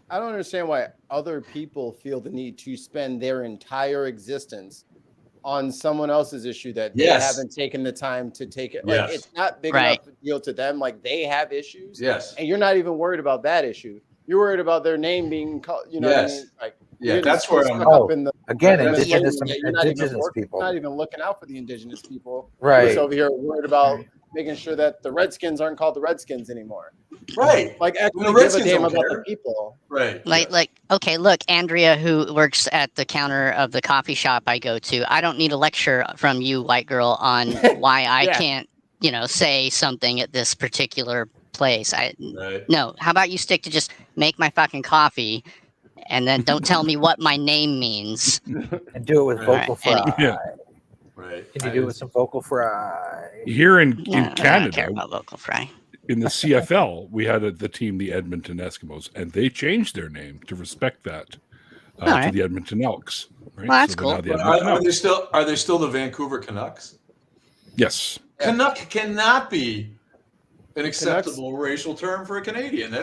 I don't understand why other people feel the need to spend their entire existence on someone else's issue that they haven't taken the time to take it. Like it's not big enough to deal to them. Like they have issues. Yes. And you're not even worried about that issue. You're worried about their name being called, you know what I mean? Like that's where I'm indigenous people. Not even looking out for the indigenous people. Right. Just over here worried about making sure that the Redskins aren't called the Redskins anymore. Right. Like actually give a damn about the people. Right. Like, okay, look, Andrea, who works at the counter of the coffee shop I go to, I don't need a lecture from you, white girl, on why I can't, say something at this particular place. No. How about you stick to just make my fucking coffee, and then don't tell me what my name means. And do it with vocal fry. Right. Can you do it with some vocal fry? Here in Canada, I don't care about vocal fry. In the CFL, we had the team, the Edmonton Eskimos, and they changed their name to respect that to the Edmonton Elks. Right? Well, that's cool. Are they still the Vancouver Canucks? Yes. Canuck cannot be an acceptable racial term for a Canadian.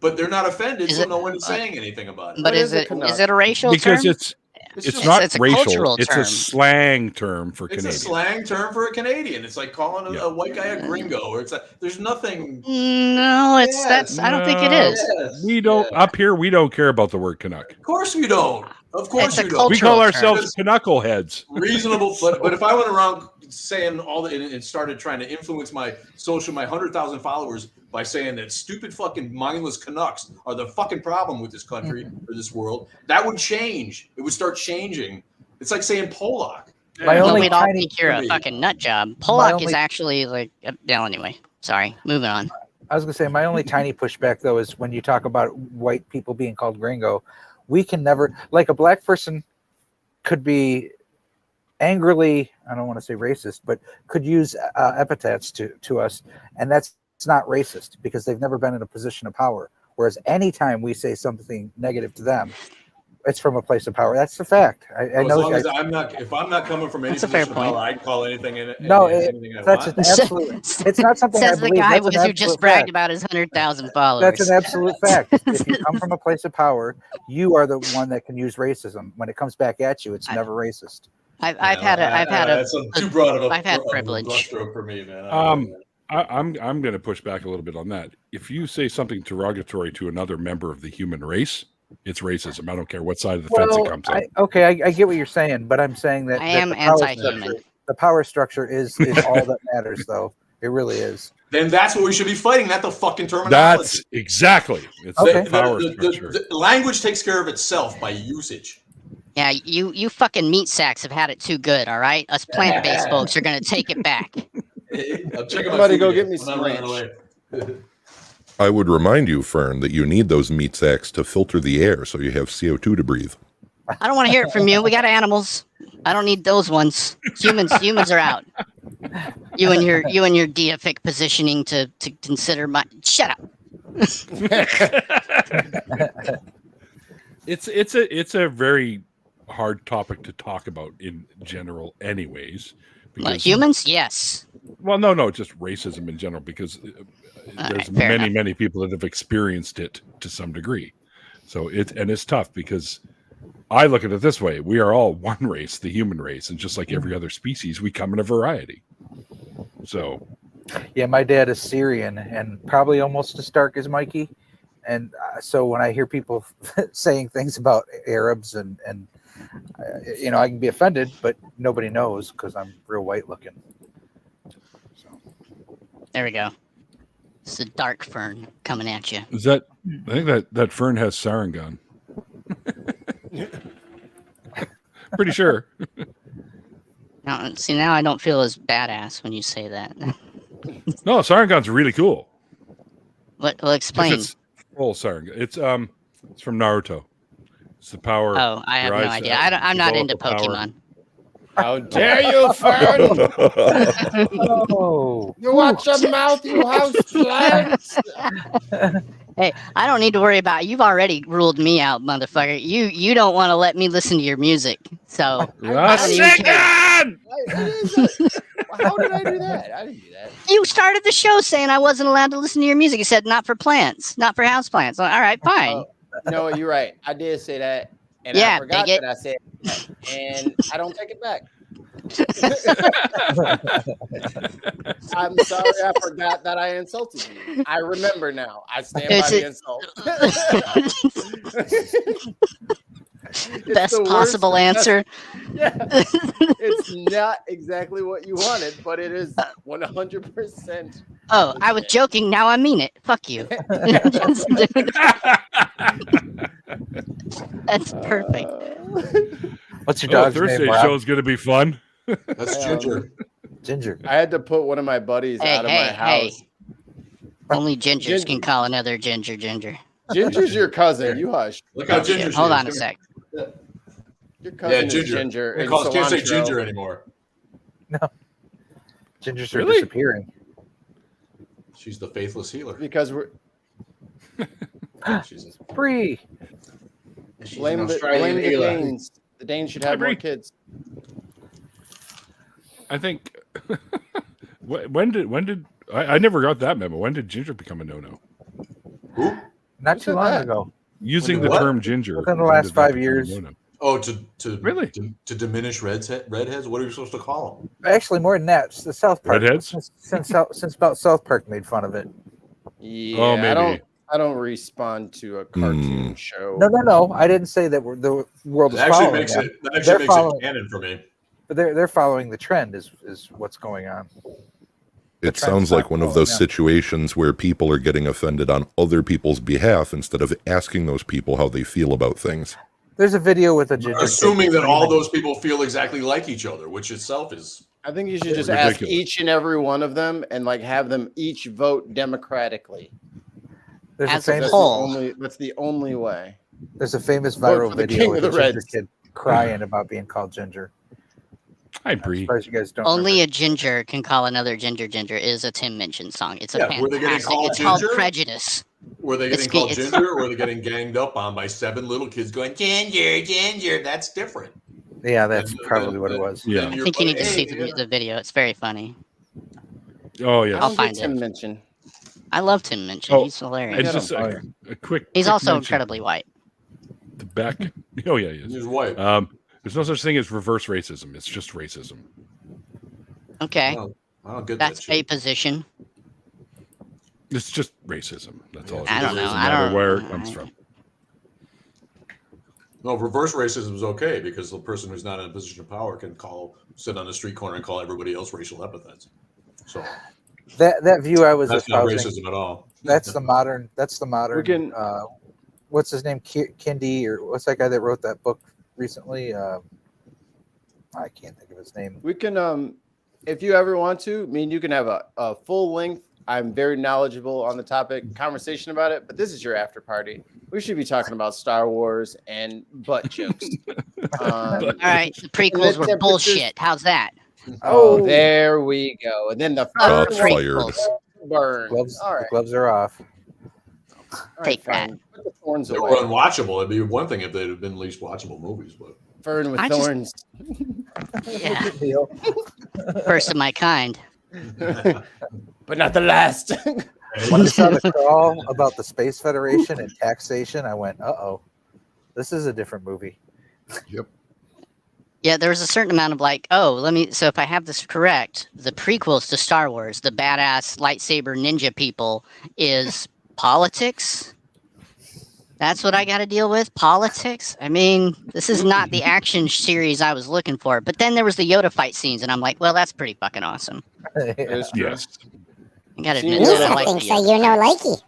But they're not offended, so no one is saying anything about it. But is it a racial term? Because it's not a racial. cultural it's term. a slang term for Canadian. It's a slang term for a Canadian. It's like calling a white guy a gringo, or there's nothing. No, I don't think it is. Yes. We don't up here. We don't care about the word Canuck. Of course we don't. Of course we don't. We call ourselves Canuckleheads. Reasonable, but if I went around saying all that and started trying to influence my 100,000 followers by saying that stupid fucking mindless Canucks are the fucking problem with this country or this world, that would change. It would start changing. It's like saying Polak. We'd all think you're a fucking nut job. Polak is actually like, anyway, sorry, moving on. I was going to say, my only tiny pushback, though, is when you talk about white people being called gringo, we can never, like a black person could be angrily, I don't want to say racist, but could use epithets to us, and that's not racist because they've never been in a position of power. Whereas anytime we say something negative to them, it's from a place of power. That's the fact. I know. As long as if I'm not coming from any position of power, I can call anything in it. No, that's an absolute. It's not something. Says I the guy who just bragged about his 100,000 followers. That's an absolute fact. If you come from a place of power, you are the one that can use racism. When it comes back at you, it's never racist. I've had privilege. Brushstroke for me, man. I'm going to push back a little bit on that. If you say something derogatory to another member of the human race, it's racism. I don't care what side of the fence it comes on. I get what you're saying, but I'm saying that I am anti-human. The power structure is all that matters, though. It really is. Then that's what we should be fighting, not the fucking terminology. That's exactly. It's the power structure. The language takes care of itself by usage. Yeah, you fucking meat sacks have had it too good, all right? Us plant-based folks are going to take it back. Somebody go get me some ranch. I would remind you, Fern, that you need those meat sacks to filter the air so you have CO2 to breathe. I don't want to hear it from you. We got animals. I don't need those ones. Humans are out. You and your deific positioning to consider my shut up. It's a very hard topic to talk about in general, anyways. Like humans, yes. Well, no, just racism in general, because there's many people that have experienced it to some degree. So it's tough because I look at it this way: we are all one race, the human race, and just like every other species, we come in a variety. So, yeah, my dad is Syrian and probably almost as dark as Mikey, and so when I hear people saying things about Arabs and I can be offended, but nobody knows because I'm real white looking. So. There we go. It's a dark fern coming at you. Is that? I think that fern has Sarangan. Pretty sure. Now I don't feel as badass when you say that. No, Sarangan's really cool. Well, explain. It's full Sarangan. It's from Naruto. It's the power. Oh, I have no idea. I'm not into Pokemon. How dare you, Fern? Oh, You watch your mouth, you house plants. Hey, I don't need to worry about. You've already ruled me out, motherfucker. You don't want to let me listen to your music, so I don't even care. How did I do that? I didn't do that. You started the show saying I wasn't allowed to listen to your music. You said not for plants, not for house plants. All right, fine. Oh, no, you're right. I did say that, and Yeah, I forgot bigot. that I said that, and I don't take it back. I'm sorry, I forgot that I insulted you. I remember now. I stand by the insult. Best possible answer. Yeah, it's not exactly what you wanted, but it is 100%. Oh, I was joking. Now I mean it. Fuck you. That's perfect. what's your dog's Thursday name? Rob? show is going to be fun. That's Ginger. Ginger. I had to put one of my buddies out of my house. Only gingers can call another ginger. Ginger's your cousin. You hush. Look how Ginger she Hold is. on a sec. Your cousin is Ginger. Ginger. They and can't say cilantro. Ginger anymore. Gingers are Really? disappearing. She's the faithless healer. Because we're She's Free. blame an the Australian healer. Danes. The Danes should have more Agree. kids. I think. when did I never got that memo? When did ginger become a no-no? Who? Not Who too said long that? ago. Using When the what? term ginger Within the when last did that 5 become a years. no-no? Oh, to Really? to diminish redheads? What are you supposed to call them? Actually, more than that. It's the South Park. Redheads? Since about South Park made fun of it. Yeah, Oh, maybe. I don't respond to a cartoon show. No. I didn't say that the world is That actually following makes them. it. That actually They're makes following- it canon for me. But they're following the trend is what's going on. It sounds like one of those situations where people are getting offended on other people's behalf instead of asking those people how they feel about things. There's a video with a ginger. Assuming kid. that all those people feel exactly like each other, which itself is I think you should just Ridiculous. ask each and every one of them and like have them each vote democratically. There's As a a famous whole. That's the only way. there's a famous Vote viral for the video king with of a the ginger Reds. kid crying about being called ginger. Hi, I'm Bree. surprised you guys don't. Only remember. a ginger can call another ginger is a Tim Minchin song. It's a Yeah, were they getting fantastic. called It's called ginger? Prejudice. were they getting It's- called it's- ginger, or were they getting ganged up on by 7 little kids going ginger? That's different. Yeah, that's Then- probably then- what it then- was. Yeah. then I you're think you need like, to hey, see the video. It's very funny. Oh I yeah. I'll don't find get Tim it. mention. I love Tim Minchin. Oh, He's hilarious. And Get just him. a quick. He's quick also mention. incredibly white. The back. Oh yeah, he is. He's white. There's no such thing as reverse racism. It's just racism. Okay, I don't get that's that shit. a position. It's just racism. That's all. It I is. don't know. Doesn't I matter don't- where it comes from. No, reverse racism is okay because the person who's not in a position of power can sit on the street corner and call everybody else racial epithets. So That view I was that's not espousing. racism at all. That's the modern. We can- What's his name? Kindy, or what's that guy that wrote that book recently? I can't think of his name. We can if you ever want to, I mean you can have a full length. I'm very knowledgeable on the topic, conversation about it, but this is your after party. We should be talking about Star Wars and butt jokes. All right, the prequels were temperatures- bullshit. How's that? Oh, there we go. And then the Shots first fired. Prequels. burn. Gloves. All The right. gloves are off. All right, Take fine. Put the thorns They were away. unwatchable. It'd be one thing if they'd have been at least watchable movies, but Fern with I just- thorns. Yeah, Deal. first of my kind. But not the last. When I saw the crawl about the Space Federation and taxation, I went, "Uh-oh, this is a different movie." Yeah, there was a certain amount of like, so if I have this correct, the prequels to Star Wars, the badass lightsaber ninja people, is politics. That's what I got to deal with? Politics? I mean, this is not the action series I was looking for. But then there was the Yoda fight scenes, and I'm like, well, that's pretty fucking awesome. It's true. Yes. I gotta See, admit you that I like think the so. Yoda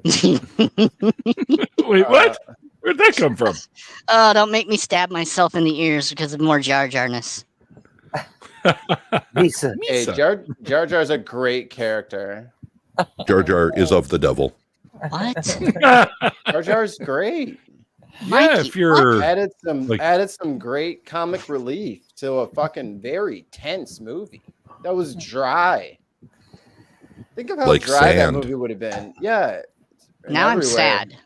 You know, likey. Wait, what? Where'd that come from? Oh, don't make me stab myself in the ears because of more Jar Jarness. Misa. Hey, Jar Jar's a great character. Jar Jar is of the devil. What? Jar Jar's great. Yeah, if you're added some great comic relief to a fucking very tense movie that was dry. Think of how Like dry sand. that movie would have been. Yeah. Now I'm sad.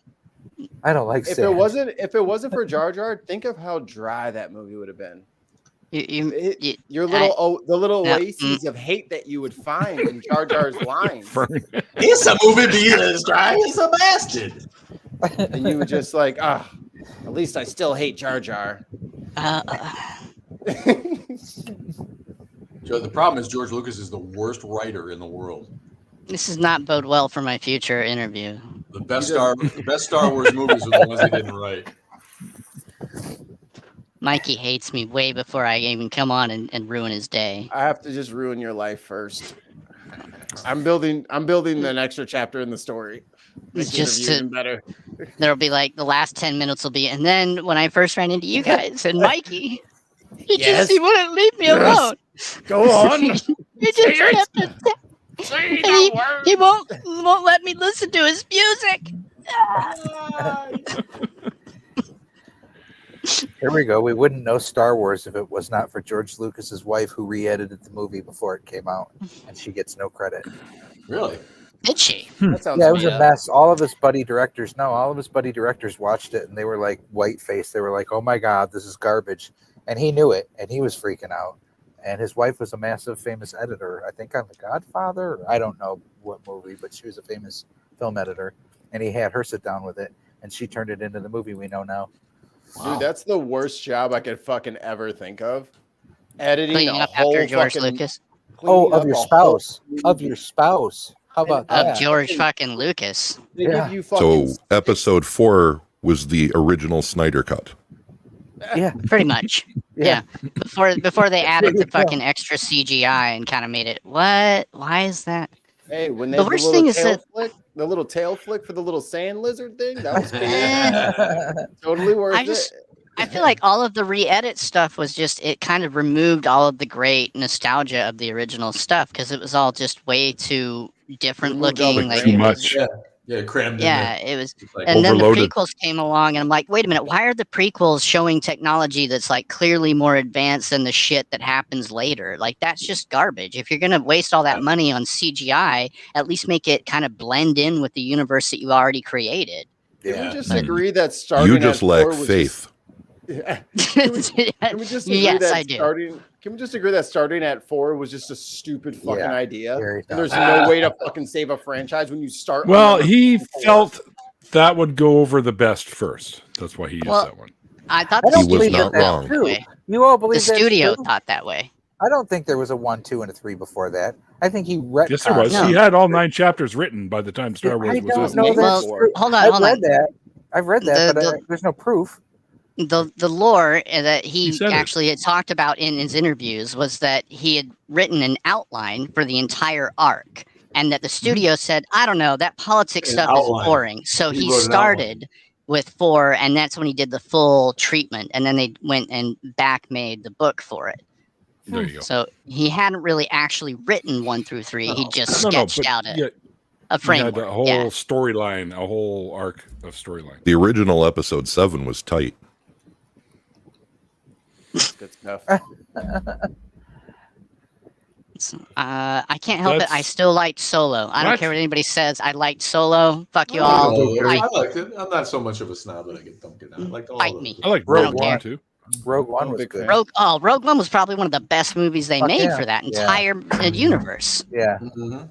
I don't like if sand. it wasn't for Jar Jar, think of how dry that movie would have been. The little oases of hate that you would find in Jar Jar's lines. It's a movie being as dry as a bastard. And you would just like, at least I still hate Jar Jar. Joe, the problem is George Lucas is the worst writer in the world. This does not bode well for my future interview. The best Star Wars movies are the ones he didn't write. Mikey hates me way before I even come on and ruin his day. I have to just ruin your life first. I'm building an extra chapter in the story. Just to better. There'll be like the last 10 minutes will be, and then when I first ran into you guys and Mikey, he wouldn't leave me alone. Go on. He just kept he won't let me listen to his music. Here we go. We wouldn't know Star Wars if it was not for George Lucas's wife, who re-edited the movie before it came out, and she gets no credit. Really? Did she? That sounds Yeah, it was a mess. All of his buddy directors watched it, and they were like white-faced. They were like, "Oh my God, this is garbage," and he knew it, and he was freaking out. And his wife was a massive, famous editor, I think on The Godfather. I don't know what movie, but she was a famous film editor, and he had her sit down with it, and she turned it into the movie we know now. Wow. Dude, that's the worst job I could fucking ever think of. Editing cleaning up after George Lucas. Oh, of your spouse. Of your spouse. How about that? Of George fucking Lucas. Yeah. You fucking So episode 4 was the original Snyder cut. Yeah, pretty much. Yeah. Before they added the fucking extra CGI and kind of made it, what? Why is that? Hey, when they the worst thing is that the little tail flick for the little sand lizard thing, that was cool. Totally worth it. I feel like all of the re-edit stuff was just, it kind of removed all of the great nostalgia of the original stuff because it was all just way too different looking. Like too much. Yeah, crammed yeah, in it was. like and overloaded. then the prequels came along, and I'm like, wait a minute, why are the prequels showing technology that's like clearly more advanced than the shit that happens later? Like, that's just garbage. If you're gonna waste all that money on CGI, at least make it kind of blend in with the universe that you already created. Can we just agree that starting You just at lack 4 was faith. Can we just agree Yes, that I do. Can we just agree that starting at 4 was just a stupid fucking idea? Very And there's no way to fucking save a franchise when you start. Well, he felt that would go over the best first. That's why he used that one. I thought I the don't believe studio that's thought wrong. that way. You all The believe that studio too? thought that way. I don't think there was a 1, 2, and a 3 before that. I think he retconned. Yes, there was. No. He had all 9 chapters written by the time Star Wars I was don't out. know Well, that's true. hold I've on. read that. I've read that, The- but there's no proof. The lore that He he said it. actually had talked about in his interviews was that he had written an outline for the entire arc, and that the studio said, I don't know, that politics An stuff outline. is boring. So He he wrote an started with 4, and that's when he did the full treatment, and then they went and back made the book for it. There you go. So he hadn't really actually written 1 through 3. He just No, sketched but out yeah, a he had framework. a whole Yeah. storyline, a whole arc of storyline. The original episode 7 was tight. Good stuff. I can't help it. I That's- still liked Solo. I don't What? care what anybody says. I liked Solo. Fuck you I all. liked it. I'm not so much of a snob that I get dumped out. I liked all Fight of me. I like Rogue Rogue One. One too. Rogue One I'm a was big good. fan. Rogue One was probably one of the best movies they Fuck made yeah. for that Yeah. entire universe. Yeah,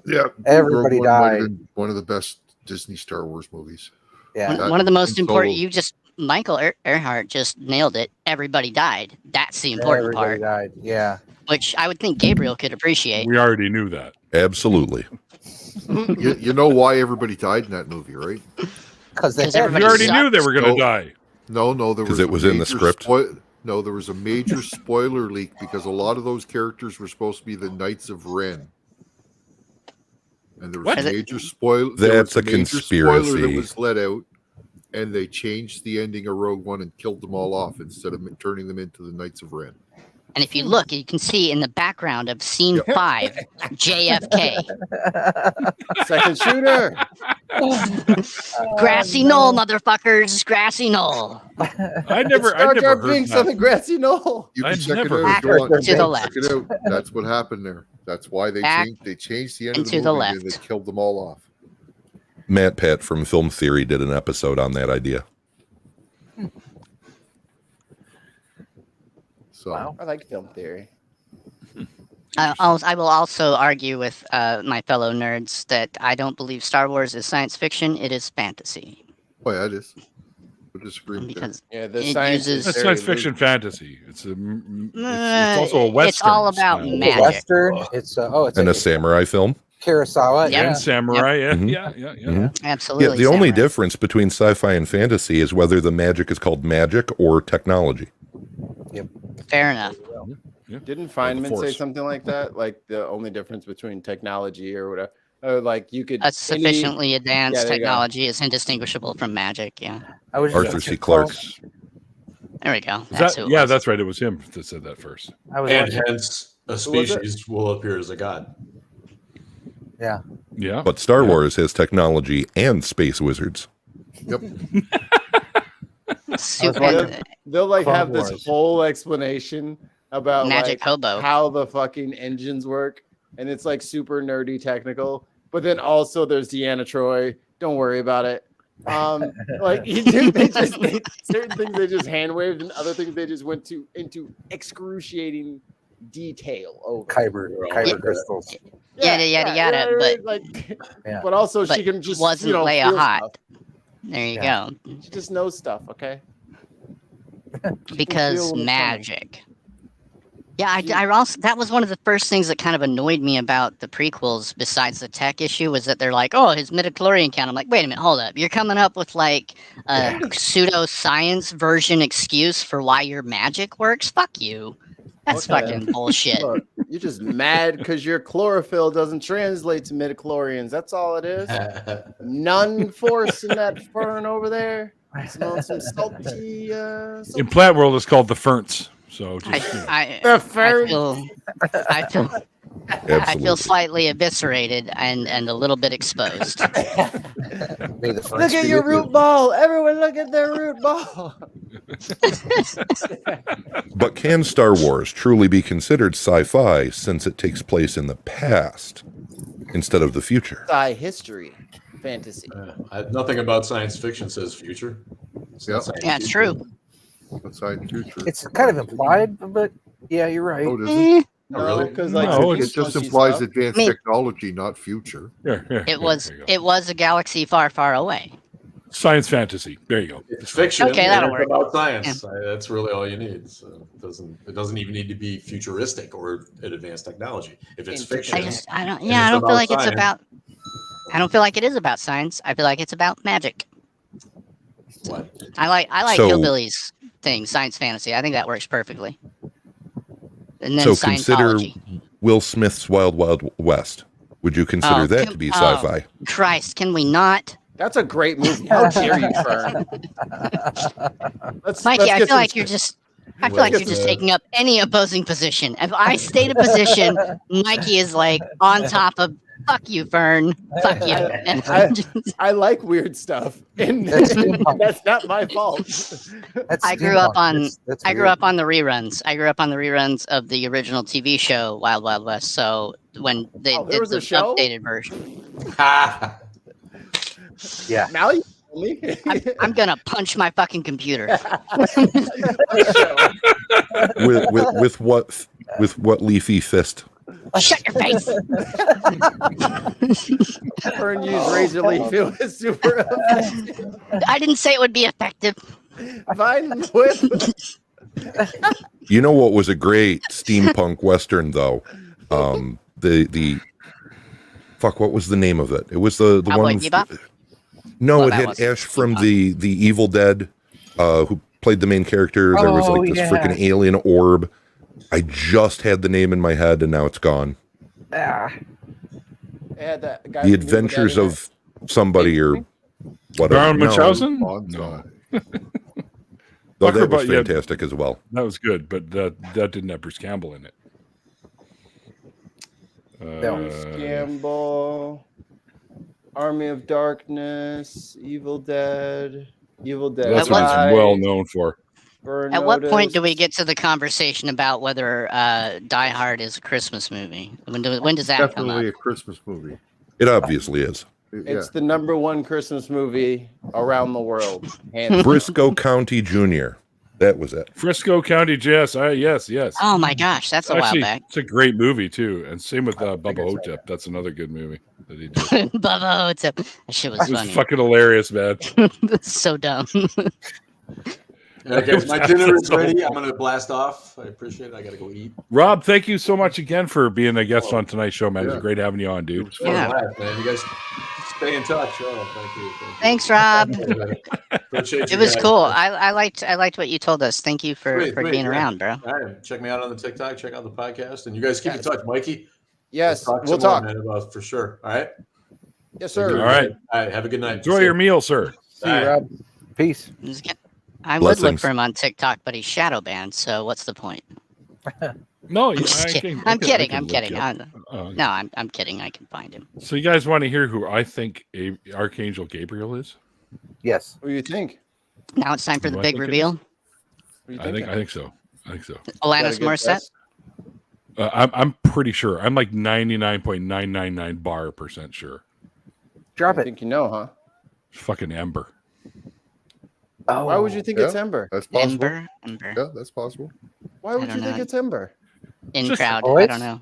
Yeah, everybody Rogue One might have died. been one of the best Disney Star Wars movies. Yeah, One of the most and important. Solo. Michael Earhart just nailed it. Everybody died. That's the important everybody part, died. Yeah, which I would think Gabriel could appreciate. We already knew that. Absolutely. You know why everybody died in that movie, right? because they Because had everybody We already sucks. knew they were going to No. die. No, there 'Cause was it was in the script? No, there was a major spoiler leak because a lot of those characters were supposed to be the Knights of Ren. And there was What? a major spoiler. That's there was a major spoiler that conspiracy. was let out, and they changed the ending of Rogue One and killed them all off instead of turning them into the Knights of Ren. And if you look, you can see in the background of scene 5, JFK. Second shooter. Grassy knoll, motherfuckers. Grassy knoll. I never Jar heard Binks on the that. grassy knoll. You I can check it never out. heard Go on. to the Check left. it out. That's what happened there. That's why they Back changed the end and of the to the movie and left. they killed them all off. Matt Pat from Film Theory did an episode on that idea. So I like film theory. I will also argue with my fellow nerds that I don't believe Star Wars is science fiction. It is fantasy. oh yeah, it is. We're disagreeing there. Because Yeah, the It science uses- is That's very science fiction loose. fantasy. It's also a western. It's all about style. It's a magic. Western. It's it's And a a samurai film. Kurosawa. Yeah. And samurai. Mhm. Yeah. Mhm. Absolutely. Yeah, the only samurai. difference between sci-fi and fantasy is whether the magic is called magic or technology. Fair enough. Didn't the Feynman say Force. something like that? Like the only difference between technology or whatever, like you could A sufficiently advanced there you go. technology is indistinguishable from magic. Yeah. I was Arthur C. Clarke. There we go. Is That's that, who it yeah, was. that's right. It was him that said that first. I was And wondering- hence, a was it? species will appear as a god. yeah. Yeah. But Star Wars has technology and space wizards. Yep. Super, wondering- they'll like Clone have this Wars. whole explanation about magic like, hobo. how the fucking engines work, and it's like super nerdy technical. But then also there's Deanna Troy. Don't worry about it. Like certain things they just hand waved, and other things they just went into excruciating detail over. Kyber Yeah. crystals. Yada, but like, Yeah. but also but she can just wasn't Leia feel hot? stuff. There you Yeah. go. She just knows stuff. Okay. Because feel the magic. Yeah, I also that was one of the first things that kind of annoyed me about the prequels. Besides the tech issue, was that they're like, "Oh, his midichlorian count." I'm like, "Wait a minute, hold up! You're coming up with like a pseudoscience version excuse for why your magic works? Fuck you! That's Okay. fucking bullshit." Look, you're just mad because your chlorophyll doesn't translate to midichlorians. That's all it is. None force in that fern over there. Smelling some salty. In plant world, it's called the ferns. So just, you know. I The fern. I feel Absolutely. slightly eviscerated and a little bit exposed. May the Look at your root ball. Everyone, look at their root ball. But can Star Wars truly be considered sci-fi since it takes place in the past instead of the future? History, fantasy. Nothing about science fiction says future. It's not Yep. science Yeah, it's fiction. true. That's science future. It's kind of implied, but yeah, you're right. Oh, it isn't. Oh, really? Because No, like it's- It just funky implies stuff. advanced Me- technology, not future. Here, It was there you go. it was a galaxy far, far away. Science fantasy. There you go. It's fiction. Okay, and that'll it's work. about science. That's really all you need. So it doesn't even need to be futuristic or an advanced technology. If it's fiction, I don't And yeah, I it's don't feel about like it's science. about I don't feel like it is about science. I feel like it's about magic. what? I like So- Hillbillies thing, science fantasy. I think that works perfectly. And then So consider Scientology. Will Smith's Wild Wild West. Would you consider Oh, that come- to be oh. sci-fi? Christ, can we not? That's a great movie. How dare you, Fern? Mikey, I get feel like some- you're just I feel like you're just taking up any opposing position. If I state a position, Mikey is like on top of fuck you, Fern. Fuck you. And I like weird stuff, and that's not my fault. That's I grew up steampunk. on That's I grew weird. up on the reruns. I grew up on the reruns of the original TV show Wild Wild West. So when they Oh, there did was the a show? updated version, Yeah. Now you tell me. I'm gonna punch my fucking computer. with what leafy fist? Shut your face. Fern used razor leaf. It was super effective. I didn't say it would be effective. Vine whip. You know what was a great steampunk western though? The fuck, what was the name of it? It was the Cowboy one. Bebop? No, Well, it that had wasn't Ash from the Evil Dead, who played the main character. There was like this freaking alien orb. I just had the name in my head, and now it's gone. Ah, Yeah, that guy The from Adventures Evil Dead of somebody or whatever. Baron No, Munchausen? Bonsai. Oh, that was fantastic as well. That was good, but that didn't have Bruce Campbell in it. Bruce Campbell, Army of Darkness, Evil Dead. That's what he's well known for. At what point do we get to the conversation about whether Die Hard is a Christmas movie? When does that come up? Definitely a Christmas movie. It obviously is. It's the #1 Christmas movie around the world. Briscoe County Jr. That was it. Frisco County, yes. Oh my gosh, that's a while back. It's a great movie too, and same with Bubba Hotep. That's another good movie that he did. Bubba Hotep. That shit was funny. It was fucking hilarious, man. That's so dumb. Okay, my dinner is ready. I'm gonna blast off. I appreciate it. I gotta go eat. Rob, thank you so much again for being a guest on tonight's show, man. It was great having you on, dude. It was fun laugh, man. You guys stay in touch. Oh, thank you. Thanks, Rob. Appreciate It was guys. cool. I liked what you told us. Thank you for being around, bro. All right, check me out on the TikTok. Check out the podcast, and you guys keep in touch, Mikey. Yes, we'll talk, man, about for sure. All right. Yes, sir. All right. Have a good night. Enjoy your meal, sir. See you, Rob. Peace. I would look for him on TikTok, but he's shadow banned. So what's the point? No, I'm kidding. I'm kidding. I'm kidding. I'm kidding. I can find him. So you guys want to hear who I think Archangel Gabriel is? Yes. What do you think? Now it's time for the big reveal. I think so. Alanis Morissette. I'm pretty sure. I'm like 99.999% sure. Drop it. I think you know, huh? Fucking Ember. Oh, why would you think it's Ember? That's possible. Ember. Yeah, that's possible. Why would you think it's Ember? Crowd. I don't know.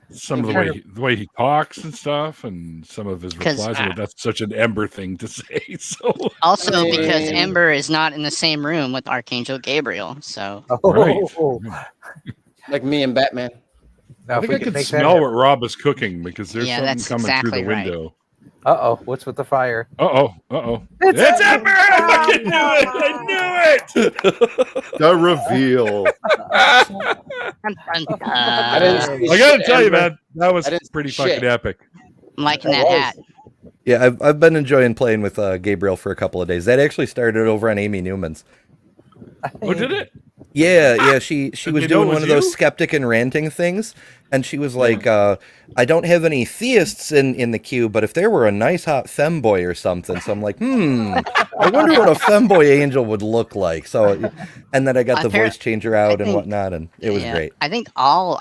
Some of the way he talks and stuff, and some of his replies. That's such an Ember thing to say. So also because Ember is not in the same room with Archangel Gabriel. So like me and Batman. I think I can smell what Rob is cooking because there's something coming through the window. What's with the fire? It's Ember! I fucking knew it! The reveal. I gotta tell you, man, that was pretty fucking epic. I'm liking that hat. Yeah, I've been enjoying playing with Gabriel for a couple of days. That actually started over on Amy Newman's. Oh, did it? Yeah. She was doing one of those skeptic and ranting things, and she was like, "I don't have any theists in the queue, but if there were a nice hot femboy or something," so I'm like, I wonder what a femboy angel would look like. So, and then I got the voice changer out and whatnot, and it was great. I think all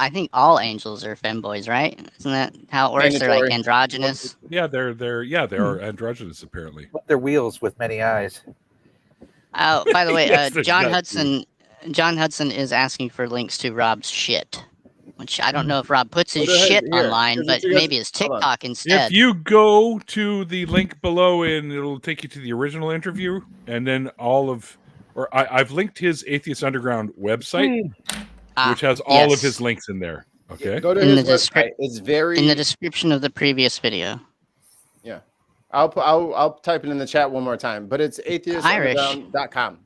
angels are femboys, right? Isn't that how it works? They're like androgynous. Yeah, they are androgynous apparently. But they're wheels with many eyes. Oh, by the way, Yes, John exactly. Hudson is asking for links to Rob's shit, which I don't know if Rob puts his shit online, but maybe his TikTok instead. If you go to the link below, and it'll take you to the original interview, and then I've linked his Atheist Underground website, which has all of his links in there. Okay, go to his website. It's very in the description of the previous video. Yeah, I'll type it in the chat one more time, but it's atheistunderground.com.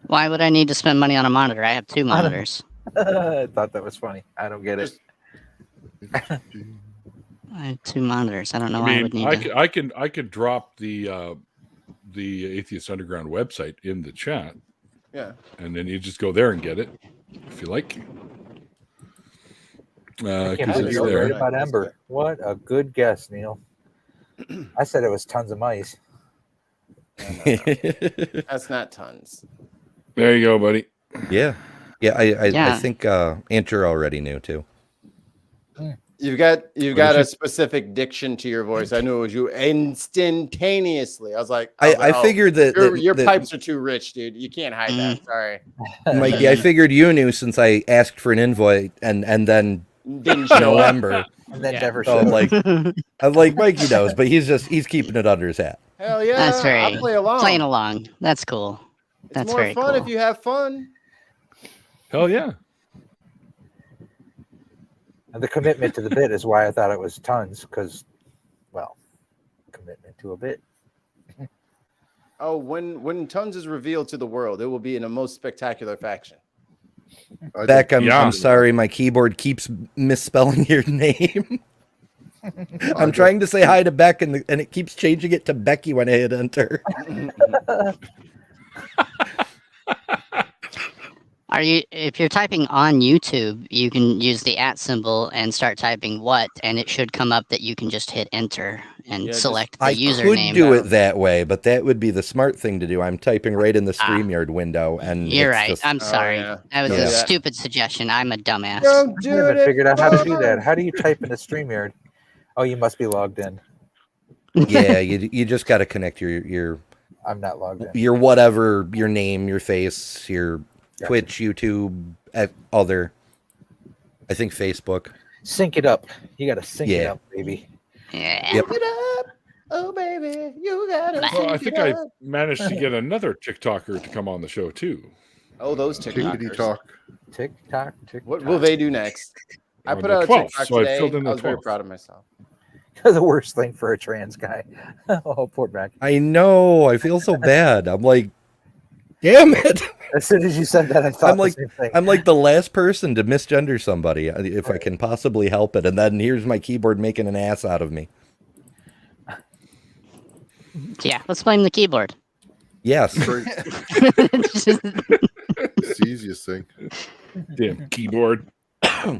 Why would I need to spend money on a monitor? I have 2 monitors. I thought that was funny. I don't get it. I have 2 monitors. I don't know why I would need to. I can drop the Atheist Underground website in the chat. Yeah. And then you just go there and get it if you like. Because it's there. Right about Ember. What a good guess, Neil. I said it was tons of mice. No. That's not tons. There you go, buddy. Yeah. I think Andrew already knew too. You've got a specific diction to your voice. I knew it was you instantaneously. I was like, I figured that your pipes are too rich, dude. You can't hide that. Sorry, Mikey. I figured you knew since I asked for an invite and then didn't show November. And then never so I'm like Mikey knows, but he's keeping it under his hat. Hell yeah, that's very I'll play along. Playing along. That's cool. That's more very fun cool. if you have fun. Hell yeah. And the commitment to the bit is why I thought it was tons, because, well, commitment to a bit. Oh, when tons is revealed to the world, it will be in a most spectacular fashion. Beck, I'm sorry, my keyboard keeps misspelling your name. I'm trying to say hi to Beck, and it keeps changing it to Becky when I hit enter. If you're typing on YouTube, you can use the @ symbol and start typing what, and it should come up that you can just hit enter and select the username. I could do it that way, but that would be the smart thing to do. I'm typing right in the StreamYard window, and you're right. Just... I'm sorry. That was a stupid suggestion. I'm a dumbass. I haven't figured out how to do that. How do you type in the StreamYard? Oh, you must be logged in. Yeah, you just got to connect your. I'm not logged in. Your whatever, your name, your face, your Twitch, YouTube, other. I think Facebook. Sync it up. You got to sync it up, baby. Yeah. Yep. Sync it up. Oh, baby, you got it. Well, I think I managed to get another TikToker to come on the show too. Oh, those TikTokers. TikTok. What will they do next? I put out a TikTok today. I was very proud of myself. The worst thing for a trans guy. Oh, poor back. I know. I feel so bad. I'm like, damn it. As soon as you said that, I thought the same thing. I'm like the last person to misgender somebody if I can possibly help it. And then here's my keyboard making an ass out of me. Yeah, let's blame the keyboard. Yes. It's the easiest thing. Damn keyboard.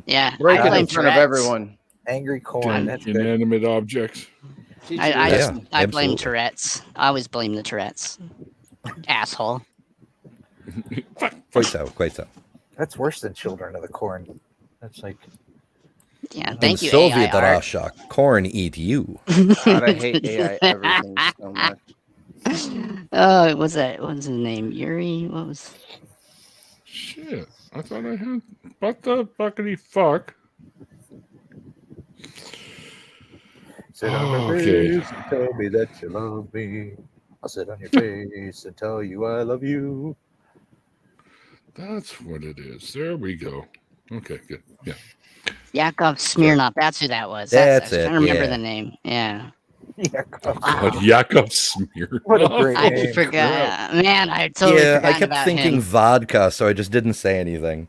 Yeah. Break it in front of everyone. Angry corn. That's inanimate objects. I blame Tourette's. I always blame the Tourette's. Asshole. Quite so. That's worse than Children of the Corn. That's like. Yeah, thank you, Soviet AI Russia, corn eat you. God, I hate AI everything so much. Oh, what's that? What's his name? Yuri? What was? Shit, I thought I had. What the fuckity fuck? Sit on your face and tell me that you love me. I'll sit on your face and tell you I love you. That's what it is. There we go. Okay, good. Yeah. Yakov Smirnov. That's who that was. That's I it. can't remember the name. Yeah. Yakov Smirnov. What a great name. I forgot. Man, I totally forgot I kept about thinking him. vodka, so I just didn't say anything.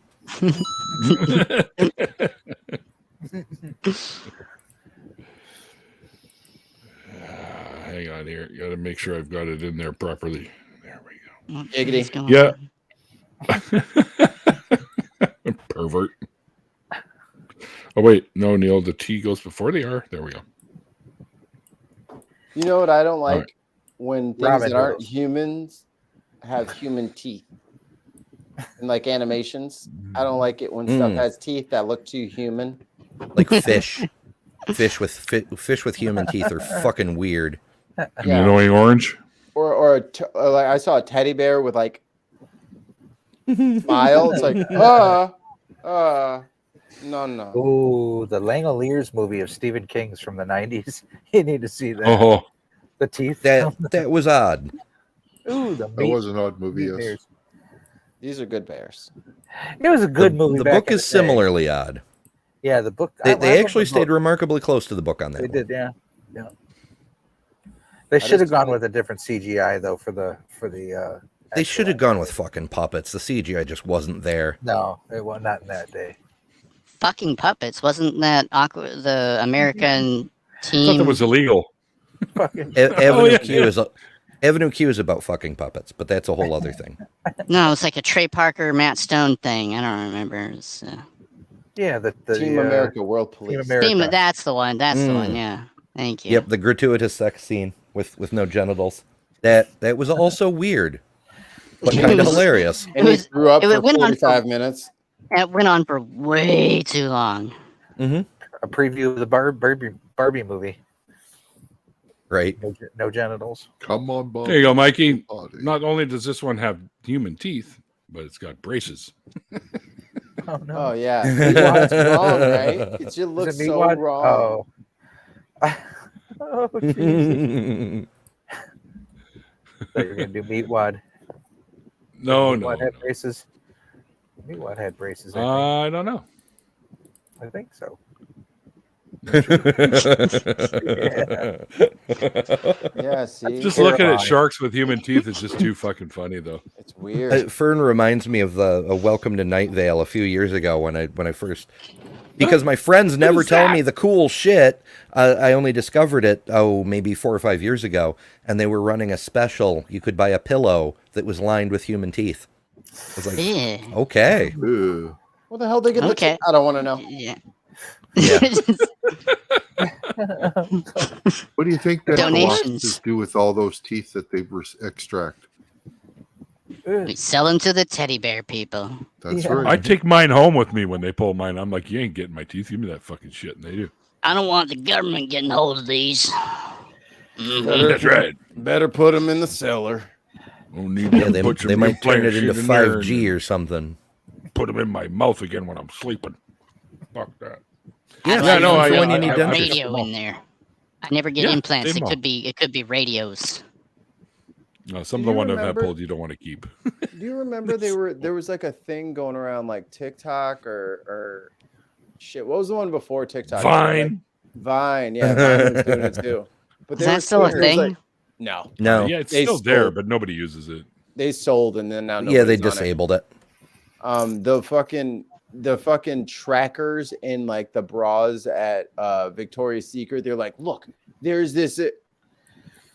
Hang on here. Got to make sure I've got it in there properly. There we go. Giggity. Yeah. Pervert. Oh, wait. No, Neil. The T goes before the R. There we go. You know what I don't like? Right. When things that aren't humans have human teeth. In like animations. I don't like it when stuff has teeth that look too human. Like fish. Fish with human teeth are fucking weird. An annoying orange. Or like I saw a teddy bear with like smile. It's like no. Oh, the Langoliers movie of Stephen King's from the 90s. You need to see that. Oh, The teeth. That was odd. Ooh, That was an odd movie. Yes. bears. These are good bears. It was a good movie. The back book in is the day. similarly odd. Yeah, the book. They actually stayed remarkably close to the book on that. They one. did, yeah. They should have gone with a different CGI though for the. They should have gone with fucking puppets. The CGI just wasn't there. No, it was not in that day. Fucking puppets. Wasn't that the American I thought team? that was illegal. Avenue Q is about fucking puppets, but that's a whole other thing. No, it's like a Trey Parker, Matt Stone thing. I don't remember. It's, Yeah, the Team America World Police. Team America. that's the one. That's the one. Yeah. Thank you. Yep, the gratuitous sex scene with no genitals. That was also weird, but kind of hilarious. And he grew up for went on 45 minutes. It went on for way too long. Mm-hmm. A preview of the Barbie movie. Right. No genitals. Come on, Bob. There you go, Mikey. Body. Not only does this one have human teeth, but it's got braces. Oh no. Oh yeah. Meatwad's wrong, right? It just looks Is it so Meatwad? wrong. Oh. Oh, jeez. Thought you were gonna do Meatwad. No. Meatwad had braces. Meatwad had braces. I don't know. I think so. Yeah, see. Just looking at sharks with human teeth is just too fucking funny, though. It's weird. Fern reminds me of a Welcome to Night Vale a few years ago when I first, because my friends never tell me the cool shit. I only discovered it maybe 4 or 5 years ago, and they were running a special. You could buy a pillow that was lined with human teeth. was like, Yeah. okay. Ugh. What the hell they get? Okay. I don't want to know. Yeah. What do you think that Donations. colossus do with all those teeth that they extract? We sell them to the teddy bear people. That's Yeah. right. I take mine home with me when they pull mine. I'm like, you ain't getting my teeth. Give me that fucking shit. And they do. I don't want the government getting hold of these. That's right. Better put them in the cellar. Don't need Yeah, to they put some might turn it implant into shit in there 5G and or something. put them in my mouth again when I'm sleeping. Fuck that. Yeah, Yeah, no, for I- when you I- need I- dentures. radio in there. I never get Yeah, implants. same It all. could be radios. No, some of Do the you one I've remember- pulled you don't want to keep. Do you remember there was like a thing going around like TikTok or shit? What was the one before TikTok? Vine. Vine, yeah, Vine was doing it too. But Is they that were still a saying it was thing? like- no, No. Yeah, it's They still there, sold- but nobody uses it. they sold and then now Yeah, they nobody's on it. disabled it. The fucking trackers in like the bras at Victoria's Secret, they're like, look, there's this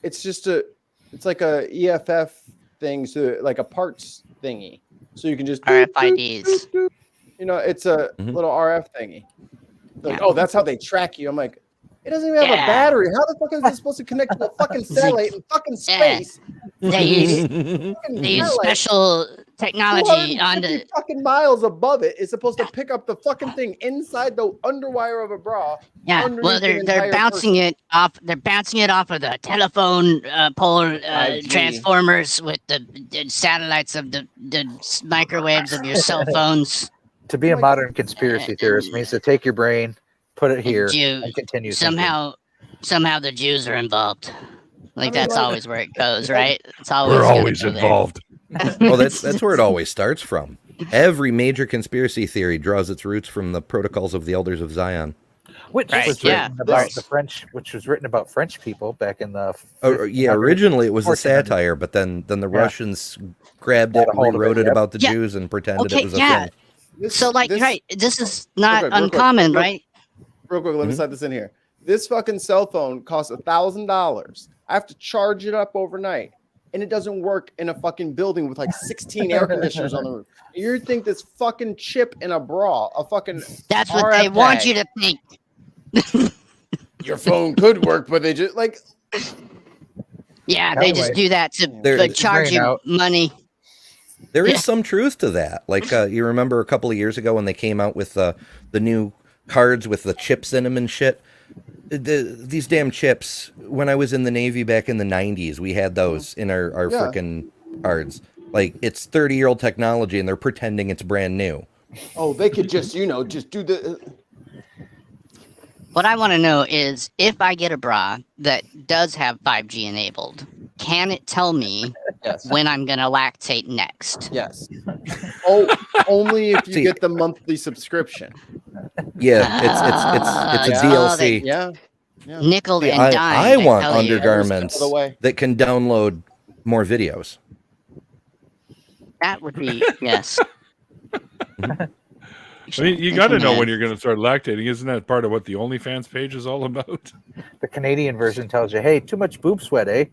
it's like a EFF thing, so like a parts thingy, so you can just RFIDs. you know, it's a little RF thingy. They're like, Yeah. oh, that's how they track you. I'm like, it doesn't even have a Yeah. battery. How the fuck is this supposed to connect to a fucking satellite in fucking Yeah. space? They use, Fucking they use satellite special technology on 250 the. fucking miles above it is supposed to pick up the fucking thing inside the underwire of a bra. Yeah, underneath well, an they're entire bouncing it off. They're bouncing it off of the telephone pole 5G. transformers with the satellites of the microwaves of your cell phones. To be a modern conspiracy theorist means to take your brain, put it here, Jew- and continue thinking. somehow the Jews are involved. Like I mean, that's like- always where it goes, right? It's always We're gotta always go there. involved. Well, that's where it always starts from. Every major conspiracy theory draws its roots from the protocols of the Elders of Zion. Which Right, was yeah. written about the French, which was written about French people back in the. Yeah, originally it was a 1400s. satire, but then the Yeah. Russians grabbed it, Got a hold of it, rewrote it yep. about the Yeah. Jews, and pretended Okay, it was a yeah. thing. This- Right, this is not Real quick, uncommon, real- right? Real quick, let me slide this in here. This fucking cell phone costs $1,000. I have to charge it up overnight, and it doesn't work in a fucking building with like 16 air conditioners on the roof. You think this fucking chip in a bra, a fucking That's what RF they want tag. you to think. Your phone could work, but they just like Yeah, they just Anyway, do that to They're- charge Ran you out. money. There Yeah. is some truth to that. Like you remember a couple of years ago when they came out with the new cards with the chips in them and shit. These damn chips. When I was in the Navy back in the 90s, we had those in our Yeah. frickin' cards. Like it's 30-year-old technology, and they're pretending it's brand new. oh, they could just just do the What I want to know is if I get a bra that does have 5G enabled, can it tell me yes. when I'm going to lactate next? Yes. Oh, only if you See- get the monthly subscription. Yeah, it's a Yeah. DLC. Yeah. Nickel See, and dime. I they want tell you. undergarments Other way. that can download more videos. That would be, yes. I mean, you got to know when you're going to start lactating. Isn't that part of what the OnlyFans page is all about? The Canadian version tells you, "Hey, too much boob sweat, eh?"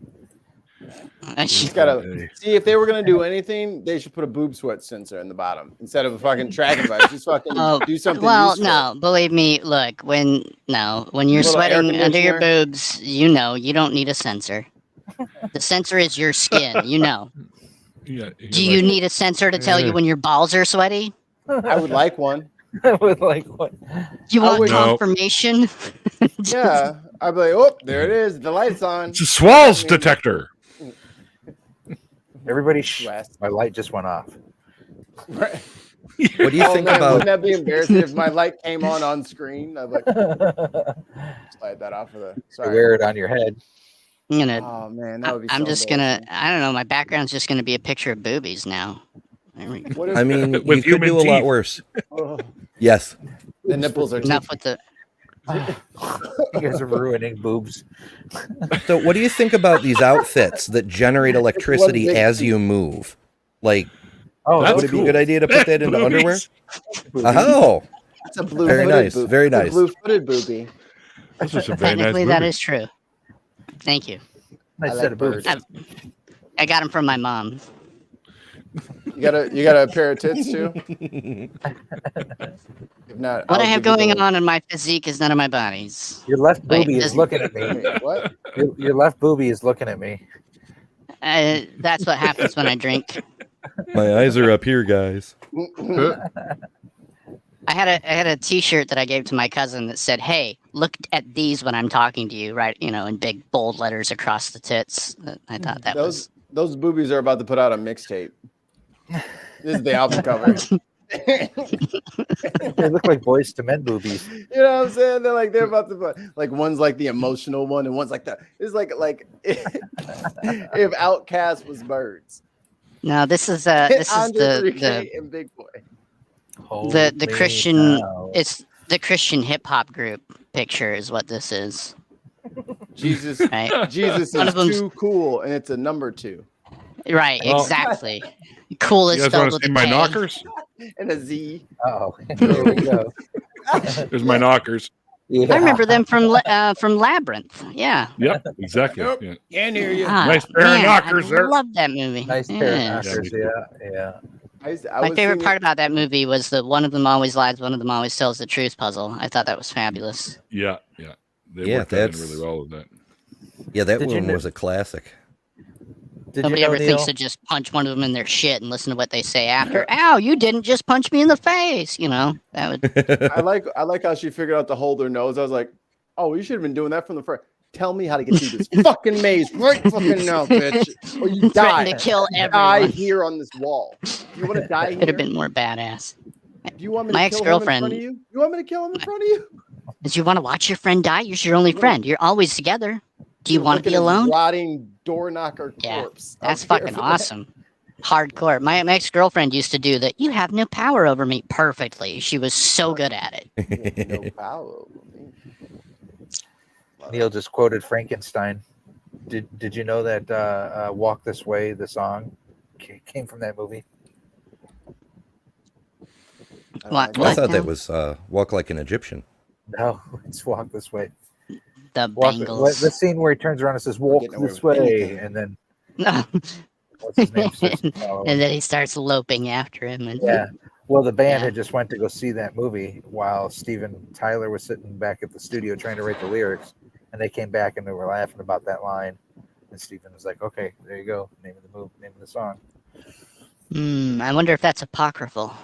Just gotta see if they were gonna do anything, they should put a boob sweat sensor in the bottom instead of a fucking tracking device. Just fucking do something. Well, useful. no, believe me. Look, when you're Little air sweating under your conditioner. boobs, you don't need a sensor. The sensor is your skin. Yeah, Do you need a sensor to tell you when your balls are sweaty? I would like one. I would like what? Do you I want would- No. confirmation? Yeah, I'd be like, oh, there it is. The light's on. It's a swallows detector. Everybody, West. my light just went off. Right. What do you Oh, think man, about? wouldn't that be embarrassing if my light came on screen? I'd like slide that off of the. You Sorry. wear it on your head. I'm gonna. Oh man, that would be. I'm so just gonna. embarrassing. I don't know. My background's just gonna be a picture of boobies now. There we go. What if I mean, you With could do a human lot teeth. worse. oh, Yes. the nipples are Enough with the. You guys are ruining boobs. So, what do you think about these outfits that generate electricity big as piece. you move? Like, Oh, That's would it be a cool. good idea to put that into underwear? Boobies. Oh, That's a blue. Very nice, very nice. Blue-footed booby. Those are some very nice Technically, that boobies. is true. Thank you. nice I set like of boobs. birds. I got them from my mom. You got a pair of tits too. If not, What I'll I have give you going the- on in my physique is none of my bodies. Your left Wait, boobie is does- looking at me. Wait, what? Your left boobie is looking at me. That's what happens when I drink. My eyes are up here, guys. I had a T-shirt that I gave to my cousin that said, "Hey, look at these when I'm talking to you," right? In big bold letters across the tits. I thought that was. Those boobies are about to put out a mixtape. This is the album cover. They look like Boys to Men boobies. You know what I'm saying? They're about to put one's like the emotional one, and one's like it's like if Outkast was birds. No, this is the and Big Boy. the Christian. It's the Christian hip hop group picture is what this is. Jesus, right? Jesus One is of them's- too cool, and it's a number 2. Right, Well- exactly. Cool is You guys spelled want with to see a my K. knockers? And a Z. Oh, there we go. There's my knockers. Yeah. I remember them from Labyrinth. Yeah. Yep, exactly. Yep. Yeah. Can't hear you. Ah, Nice pair of man, knockers I there. love that movie. Nice pair Yeah. of knockers. Yeah. My favorite part about that movie was the one of them always lies, one of them always tells the truth puzzle. I thought that was fabulous. Yeah. They Yeah, worked that in that's- really well with that. Yeah, that Did you one know- was a classic. Did Nobody you know, ever thinks Neil? to just punch one of them in their shit and listen to what they say after. Ow, you didn't just punch me in the face. That would. I like how she figured out to hold her nose. I was like, oh, you should have been doing that from the first. Tell me how to get through this fucking maze right fucking now, bitch, or you die. Threaten to kill Die everyone. here on this wall. You want to die Could have here? been more badass. Do you want me My to kill him in ex-girlfriend- front of you? You want me to kill him in front of you? Did you want to watch your friend die? You're your only friend. You're always together. Do you want to Look be at his alone? Rotting door knocker Yeah, corpse. that's I'm here fucking for that. awesome. Hardcore. My ex-girlfriend used to do that. You have no power over me perfectly. She was so good at it. No power over me. Neil just quoted Frankenstein. Did you know that "Walk This Way" the song came from that movie? What? I thought now? that was Walk Like an Egyptian. No, it's "Walk This Way." The Walk, Bengals. the scene where he turns around and says "Walk Getting away this with way," anything. and then No. what's his name? starts to follow And him. then he starts loping after him. And Yeah. Well, the band Yeah. had just went to go see that movie while Steven Tyler was sitting back at the studio trying to write the lyrics, and they came back and they were laughing about that line. And Steven was like, "Okay, there you go. Name of the movie, name of the song." I wonder if that's apocryphal.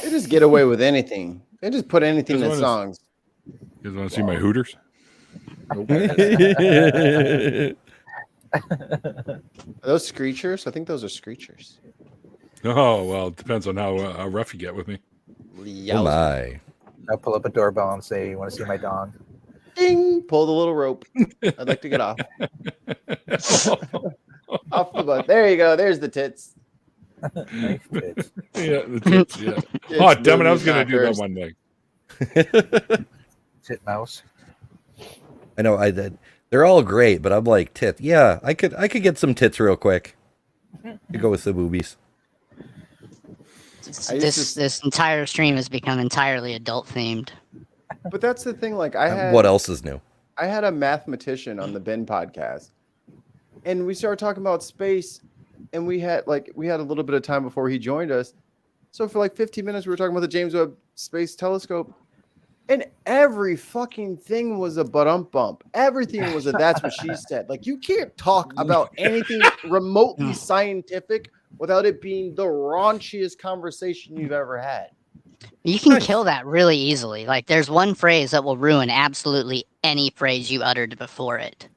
They just get away with anything. They just put anything This in one is- songs. You guys want to see my Hooters? Are those screechers? I think those are screechers. Oh, well, it depends on how rough you get with me. Oh my. I'll pull up a doorbell and say, "You want to see my dong?" Ding! Pull the little rope. I'd like to get off. Off the butt. There you go. There's the tits. Nice tits. Yeah, the tits, yeah. Tits, Oh, damn it, I was boobies, going to do that knockers. one day. Tit mouse. I know I did. They're all great, but I'm like tit. Yeah, I could get some tits real quick. You go with the boobies. I used This entire stream has become entirely adult themed. But that's the thing. Like I What else is new? I had a mathematician on the Ben podcast, and we started talking about space, and we had a little bit of time before he joined us. So for like 15 minutes, we were talking about the James Webb Space Telescope, and every fucking thing was a bump. Everything was a that's what she said. Like you can't talk about anything remotely scientific without it being the raunchiest conversation you've ever had. You can kill that really easily. Like there's one phrase that will ruin absolutely any phrase you uttered before it.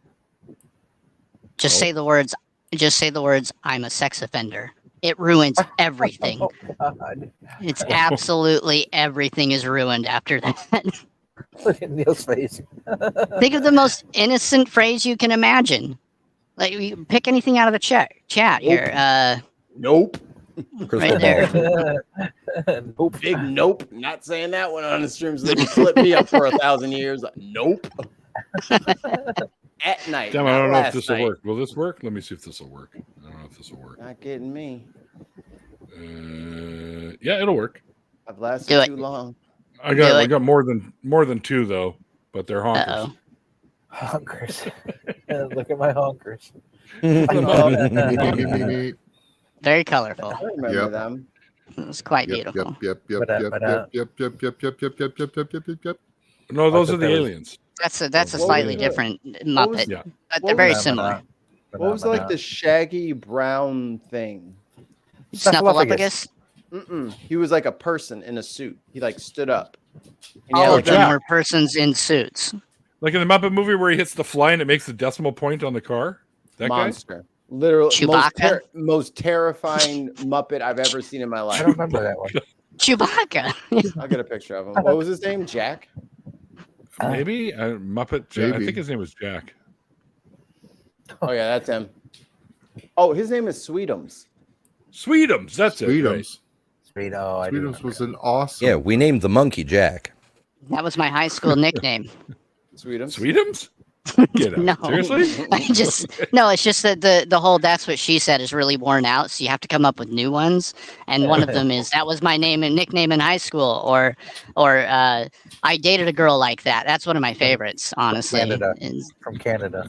Just say the words. Just say the words. I'm a sex offender. It ruins everything. Oh, God. It's absolutely everything is ruined after that. Look at Neil's face. Think of the most innocent phrase you can imagine. Like you pick anything out of the chat here. Nope. Crystal Right there. ball. Nope. Big nope. Not saying that one on the stream so they can clip me up for 1,000 years. Nope. At night. Damn, I not don't know if last this will night. work. Will this work? Let me see if this will work. I don't know if this will work. Not getting me. Yeah, it'll work. I've lasted Do it. too long. I got it. more than two though, but they're honkers. Uh-oh. Honkers. Look at my honkers. Very colorful. I remember Yep. them. It was quite beautiful. Yep. No, those are the aliens. That's a What slightly was the- different what Muppet, was- Yeah. but what they're very was- similar. What was like the shaggy brown thing? Snuffleupagus. He was like a person in a suit. He like stood up. And he All had, of them Jack. were persons in suits. Like in the Muppet movie where he hits the fly and it makes the decimal point on the car. That monster. Literally Chewbacca? most terrifying Muppet I've ever seen in my life. I don't remember that one. Chewbacca. I'll get a picture of him. What was his name? Jack? guy. Maybe Muppet. Jack. I Maybe. think his name was Jack. Oh yeah, that's him. Oh, his name is Sweetums. Sweetums. That's it. Right. Sweetums. Sweet. Oh, I do. Sweetums was an awesome. Yeah, we named the monkey Jack. That was my high school nickname. Sweetums. Sweetums. Get out. No. Seriously? It's just that the whole "that's what she said" is really worn out, so you have to come up with new ones. And one of them is "that was my name and nickname in high school," or "I dated a girl like that." That's one of my favorites, honestly. Canada. Is- From Canada.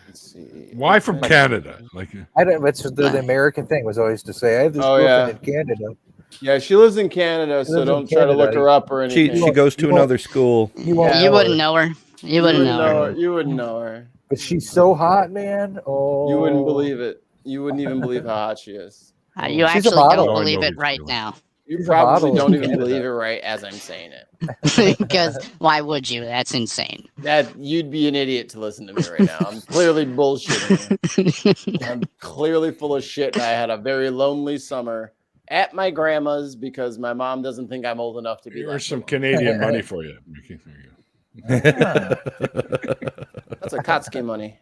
Let's see. Why from Canada? Like I don't. It's the American thing was always to say, "I have this Oh, girlfriend in Canada." Yeah, she lives in Canada, so lives in don't try to look Canada. her up or anything. She goes to You won't- another school. You won't. Yeah. you know wouldn't her. know her. You wouldn't know her. You wouldn't know her. But she's so hot, man. Oh, You wouldn't believe it. You wouldn't even believe how hot she is. You She's a actually model. don't I believe know it who's right doing. now. You She's a probably model don't in even Canada. believe it right as I'm saying it. Because why would you? That's insane. That you'd be an idiot to listen to me right now. I'm clearly bullshitting. I'm clearly full of shit. And I had a very lonely summer at my grandma's because my mom doesn't think I'm old enough to be. here's left some alone. Canadian money for you. Mickey. There you go. That's a Kotsky money.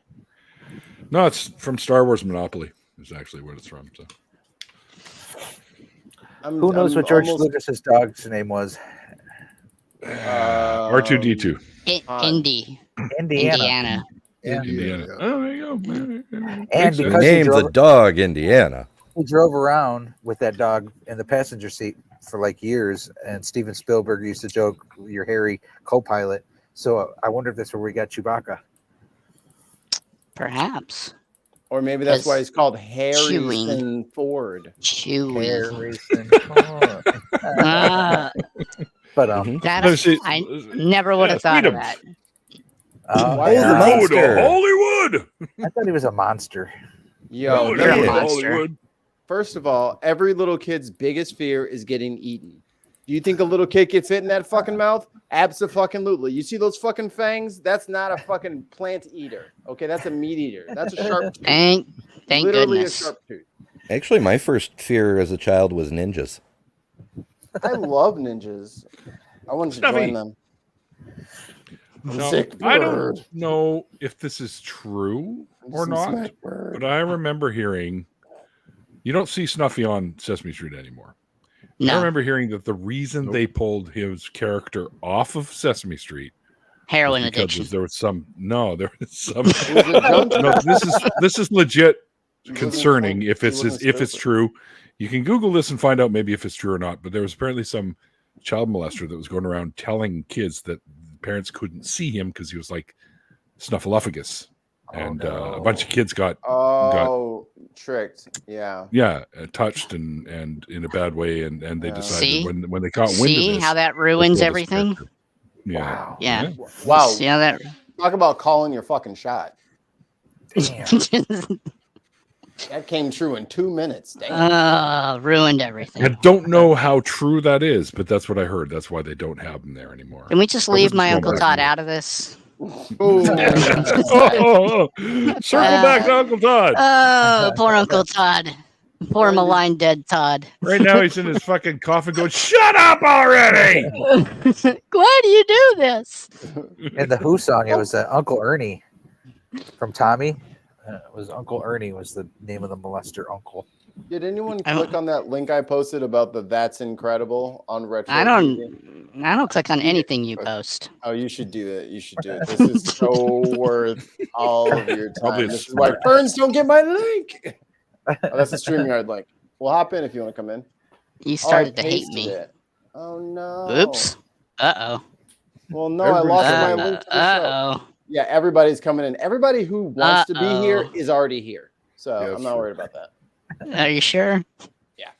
No, it's from Star Wars Monopoly. Is actually what it's from. So Who knows what George Lucas's dog's name was? R2D2. Indy. Indiana. Indiana. Indiana. Oh, there you go. And We because he named the drove, dog Indiana. he drove around with that dog in the passenger seat for like years, and Steven Spielberg used to joke, "You're Harry co-pilot." So I wonder if that's where we got Chewbacca. Perhaps. Or maybe that's why he's called Chewing. Harrison Ford. Chewing. Harrison Ford. But That No, see, I never would have thought of Sweetums. that. Why the not? Go to monster. Hollywood. I thought he was a monster. Yo, You're a Go to monster. Hollywood. first of all, every little kid's biggest fear is getting eaten. Do you think a little kid gets hit in that fucking mouth? Abso-fucking-lutely. You see those fucking fangs? That's not a fucking plant eater. Okay, that's a meat eater. That's a sharp tooth. Thank Literally goodness. a sharp tooth. Actually, my first fear as a child was ninjas. I love ninjas. I wanted to Snuffy. join them. No, Sick I bird. don't know if this is true or Some not, smack bird. but I remember hearing you don't see Snuffy on Sesame Street anymore. I No, remember hearing that the reason they pulled his character off of Sesame Street heroin was because addiction. there was some It was a junk no, this is legit It wasn't concerning fun. if It it's wasn't if it's stupid. true. You can Google this and find out maybe if it's true or not. But there was apparently some child molester that was going around telling kids that parents couldn't see him because he was like Snuffleupagus, and a bunch of kids got tricked. Yeah. touched and in a bad way, and they Yeah. decided See? when they caught wind See of this, how that let's ruins kill this everything? character. Yeah. Yeah. Wow. See how that Talk about calling your fucking shot. Damn. That came true in 2 minutes. Damn. ruined everything. I don't know how true that is, but that's what I heard. That's why they don't have them there anymore. Can we just I leave wasn't my sure Uncle about Todd you. out of this? Ooh. Circle back to Uncle Todd. Oh, poor Uncle Todd. Poor maligned dead Todd. Right now he's in his fucking coffin going, "Shut up already!" Why do you do this? In the Who song, it was Uncle Ernie from Tommy. It was Uncle Ernie was the name of the molester uncle. Did anyone I don't- click on that link I posted about the That's Incredible on Retro? I TV? don't click on anything you post. Oh, you should do it. You should do it. This is so worth all of your Probably time. a This is why Ferns don't get my link. Oh, that's the StreamYard link. We'll hop in if you want to come in. You Oh, I started to hate pasted me. it. Oh no. Oops. Uh-oh. Well, no, I lost my link to the show. Uh-oh. Yeah, everybody's coming in. Everybody who wants to be here Uh-oh. is already here. So I'm not worried about that. Are you sure? Yeah.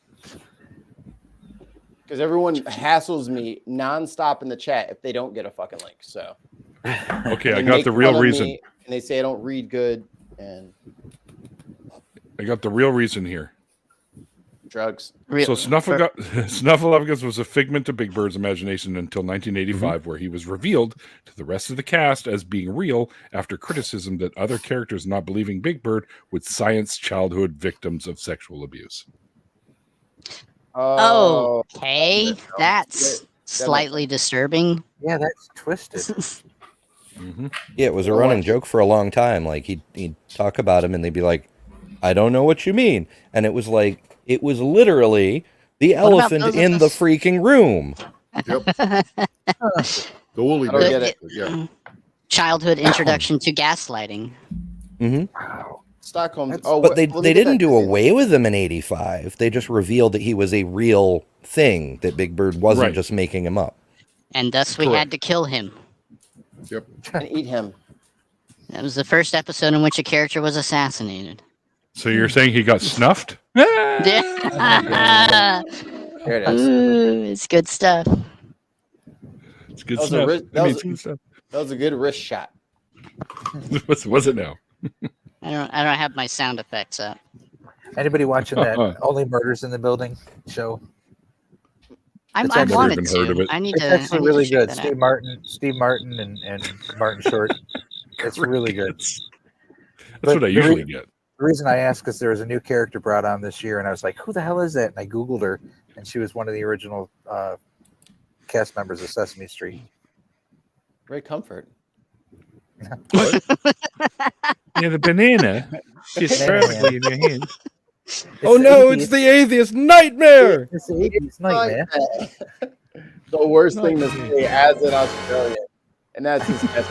Because everyone hassles me nonstop in the chat if they don't get a fucking link. So. Okay, I got the real reason. And they say I don't read good, and I got the real reason here. Drugs. So Snuffleupagus was a figment of Big Bird's imagination until 1985, where he was revealed to the rest of the cast as being real after criticism that other characters not believing Big Bird would science childhood victims of sexual abuse. Oh, okay. That's slightly disturbing. Yeah, that's twisted. Yeah, it was a running joke for a long time. Like he'd talk about him, and they'd be like, "I don't know what you mean," and it was like it was literally the elephant in the freaking room. Yep. Totally. I don't get it. Yeah. Childhood introduction to gaslighting. Wow. Stockholm. But they didn't do away with him in '85. They just revealed that he was a real thing. That Big Bird wasn't just making him up. And thus we had to kill him. Yep. And eat him. That was the first episode in which a character was assassinated. So you're saying he got snuffed? There it is. Ooh, it's good stuff. It's good That stuff. was that was a good wrist shot. Was it now? I don't have my sound effects up. Anybody watching that Only Murders in the Building show? I never wanted even heard of to. it. I need It's to. actually I need really to check good. that Steve Martin and Martin Short. It's really good. That's But what I usually get. The reason I asked is there was a new character brought on this year, and I was like, "Who the hell is that?" And I Googled her, and she was one of the original cast members of Sesame Street. Great comfort. Yeah, the banana just firmly in your hand. Oh no, it's the atheist nightmare! It's the atheist nightmare. The worst thing to say as an Australian, and that's his best.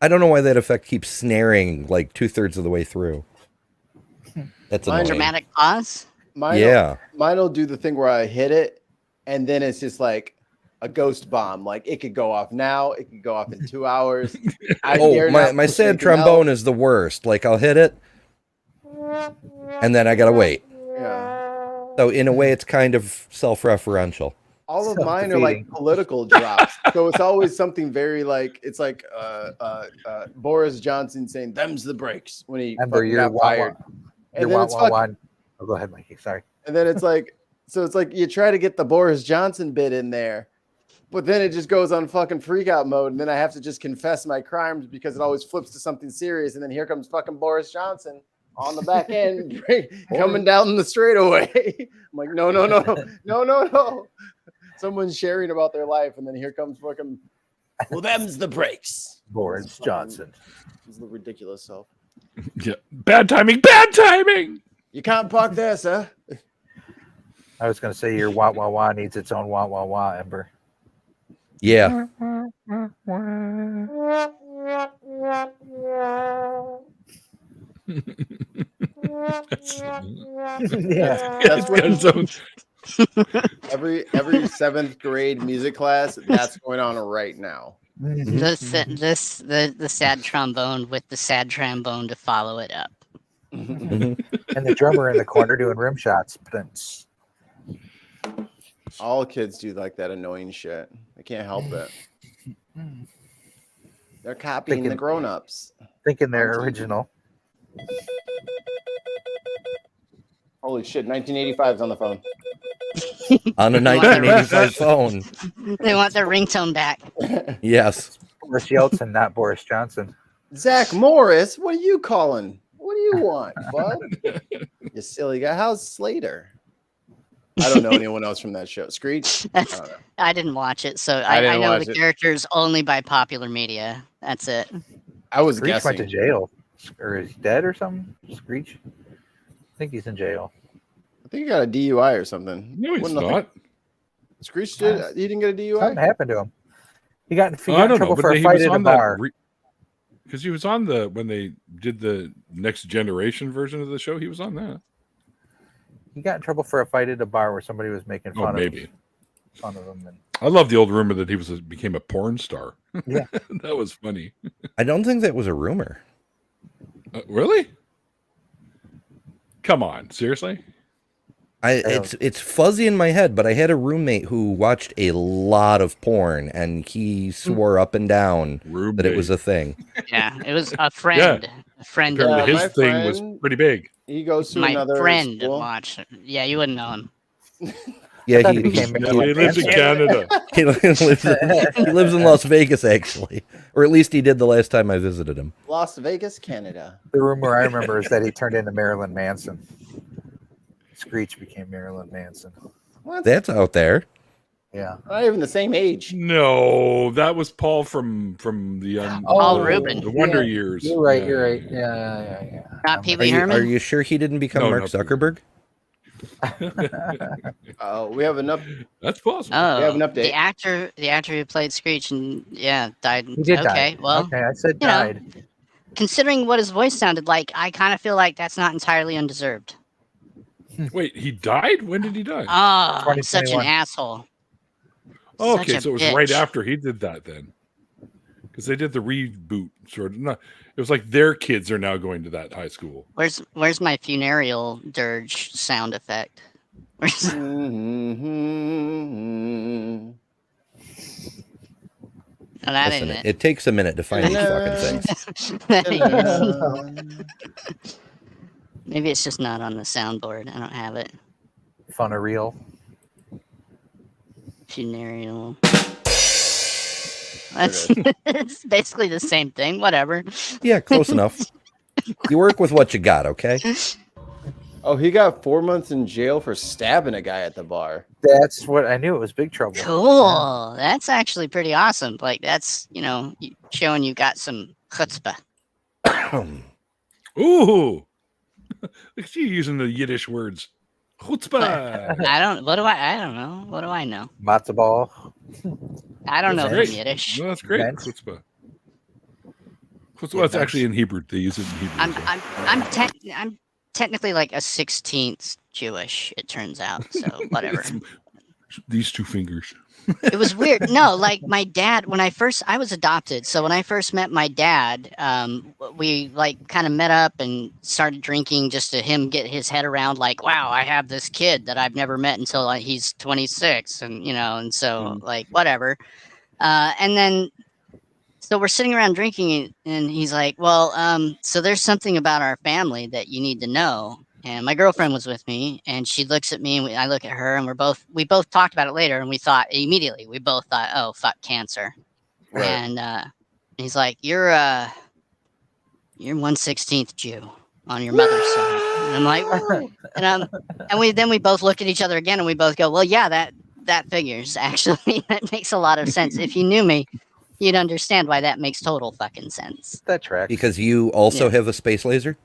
I don't know why that effect keeps snaring like 2/3 of the way through. That's annoying. Dramatic pause. Mine'll do the thing where I hit it, and then it's just like a ghost bomb. Like it could go off now, it could go off in 2 hours. My sad trombone is the worst. Like I'll hit it, and then I gotta wait. Yeah. So in a way, it's kind of self-referential. All of mine are like political drops. So it's always something very like it's like Boris Johnson saying them's the breaks when he got fired. And then it's Oh, go ahead, Mikey. Sorry. And then it's like you try to get the Boris Johnson bit in there, but then it just goes on fucking freak out mode, and then I have to just confess my crimes because it always flips to something serious, and then here comes fucking Boris Johnson on the back end coming down the straightaway. I'm like, no. Someone's sharing about their life, and then here comes fucking. Well, them's the breaks. Boris Johnson. He's the ridiculous self. Yeah, bad timing. Bad timing. You can't park there, sir. I was going to say your wah wah wah needs its own wah wah wah, Ember. Yeah. That's what every 7th grade music class. That's going on right now. The sad trombone with the sad trombone to follow it up. And the drummer in the corner doing rim shots. All kids do like that annoying shit. I can't help it. They're copying the grown-ups. Thinking they're original. Holy shit, 1985 is on the phone. On a 1985 phone. They want their ringtone back. Yes. Boris Yeltsin, not Boris Johnson. Zach Morris, what are you calling? What do you want, bud? You silly guy. How's Slater? I don't know anyone else from that show. Screech? I didn't watch it, so I know the characters only by popular media. That's it. I was Screech guessing. went to jail. Or is he dead or something? Screech? I think he's in jail. I think he got a DUI or something. No, he's not. Screech did. He didn't get a DUI? Something happened to him. He got in trouble for a fight at a bar. Because he was on when they did the Next Generation version of the show. He was on that. He got in trouble for a fight at a bar where somebody was making fun of him. And I love the old rumor that he became a porn star. Yeah. That was funny. I don't think that was a rumor. Really? Come on, seriously? It's fuzzy in my head, but I had a roommate who watched a lot of porn, and he swore up and down that it was a thing. Yeah, it was a friend. Yeah. A friend. Apparently his thing was pretty big. He goes to my another friend school. watched. Yeah, you wouldn't know him. Yeah, he lives in Canada. He lives in Las Vegas, actually, or at least he did the last time I visited him. Las Vegas, Canada. The rumor I remember is that he turned into Marilyn Manson. Screech became Marilyn Manson. What? That's out there. Yeah, not even the same age. No, that was Paul from the Paul Rubin. the Wonder Years. You're right. You're right. Yeah. Not Pee Wee Herman. Are you sure he didn't become Mark Zuckerberg? We have enough. That's possible. Oh, we have an update. The actor who played Screech and died. He did okay, die. well, Okay, I said you know, died. considering what his voice sounded like, I kind of feel like that's not entirely undeserved. Wait, he died? When did he die? Oh, I'm such an asshole. Oh, Such okay, a so it was bitch. right after he did that then. Because they did the reboot sort of. No, it was like their kids are now going to that high school. Where's my funereal dirge sound effect? Where's... No, that Listen, ain't it takes a minute to find these fucking things. Maybe it's just not on the soundboard. I don't have it. Funereal. Funereal. That's it's basically the same thing. Whatever. Yeah, close enough. You work with what you got, okay? Oh, he got 4 months in jail for stabbing a guy at the bar. That's what I knew. It was big trouble. Cool. That's actually pretty awesome. Like that's showing you got some chutzpah. Ooh, look at you using the Yiddish words. Chutzpah. I don't know. What do I know? Matzo ball. I don't know That's from great. Yiddish. No, that's great. Bench. Chutzpah. Chutzpah. It's actually in Hebrew. They use it in Hebrew. I'm technically like a 16th Jewish. It turns out. So whatever. These two fingers. It was weird. No, like my dad, I was adopted. So when I first met my dad, we like kind of met up and started drinking just to him get his head around like, wow, I have this kid that I've never met until like, he's 26 and so like, whatever. And then, so we're sitting around drinking and he's like, well, so there's something about our family that you need to know. And my girlfriend was with me, and she looks at me, and I look at her, and we both talked about it later, and we thought, oh, fuck, cancer. Right. And he's like, you're 1/16 Jew on your mother's side. And I'm like, whoa. And we both look at each other again, and we both go, well, yeah, that figures, actually. That makes a lot of sense. If you knew me, you'd understand why that makes total fucking sense. That tracks. Because you also have a space laser?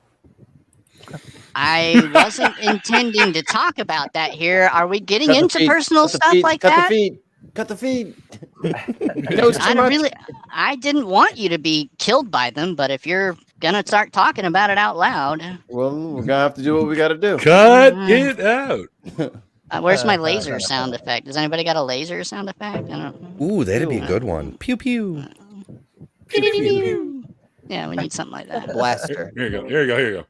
I wasn't intending to talk about that here. Are we getting into personal stuff like that? Cut the feed. I didn't want you to be killed by them, but if you're gonna start talking about it out loud, well, we're gonna have to do what we got to do. Cut it out. Where's my laser sound effect? Does anybody got a laser sound effect? I don't know. Ooh, that'd be a good one. Pew pew. Pew pew pew. Yeah, we need something like that. Blaster. Here you go.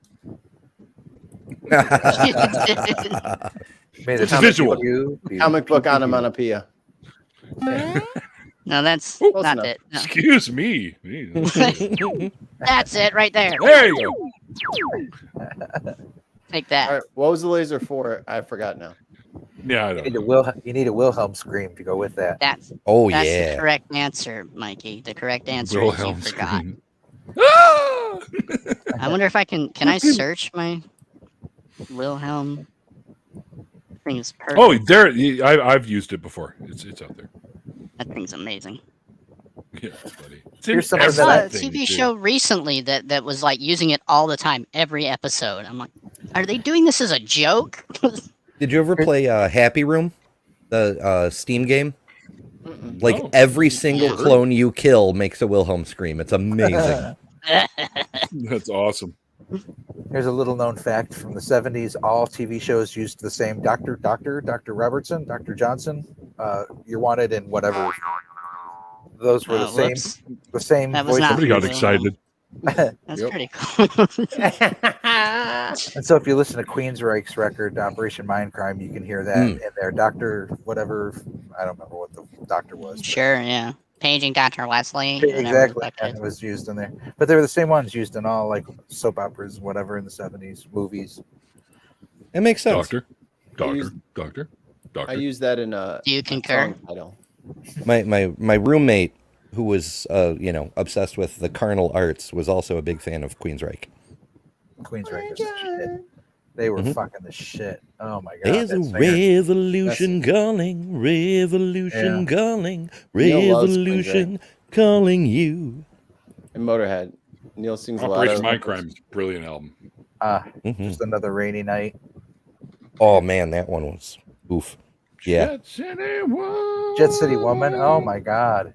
It's a visual. Comic book onomatopoeia. No, that's Close not enough. it. No. Excuse me. That's it right there. There you go. Take that. All right, what was the laser for? I forgot now. Yeah, I don't know. You need a Wilhelm scream to go with that. That's yeah. the correct answer, Mikey. The correct answer Wilhelm is you forgot. scream. I wonder if I can I search my Wilhelm thing is perfect. Oh, there. I've used it before. It's out there. That thing's amazing. Yeah, it's funny. Here's It's something I saw a everything, TV too. show recently that was like using it all the time, every episode. I'm like, are they doing this as a joke? Did you ever play Happy Room, the Steam game? Like every single clone you kill makes a Wilhelm scream. It's amazing. That's awesome. Here's a little known fact from the 70s. All TV shows used the same Dr. Robertson, Dr. Johnson, You're Wanted, and whatever. Those were the same That was voice. not Somebody got excited. That's pretty cool. And so if you listen to Queensryche's record, Operation Mindcrime, you can hear that in there. Dr. whatever, I don't remember what the doctor was. Sure, yeah. Paging Dr. Wesley. Exactly. And it was used in there. But they were the same ones used in all like soap operas, whatever, in the 70s, movies. It makes sense. Doctor. I use that in a Do you concur? Title. My roommate, who was obsessed with the carnal arts, was also a big fan of Queensryche. Queensryche is shit. They were fucking the shit. Oh my god. There's a revolution calling, revolution calling, revolution calling you. And Motorhead. Neil sings Operation a lot of Mindcrime is a brilliant album. Just Another Rainy Night. Oh man, that one was oof. Yeah. Jet City Woman. Oh my god.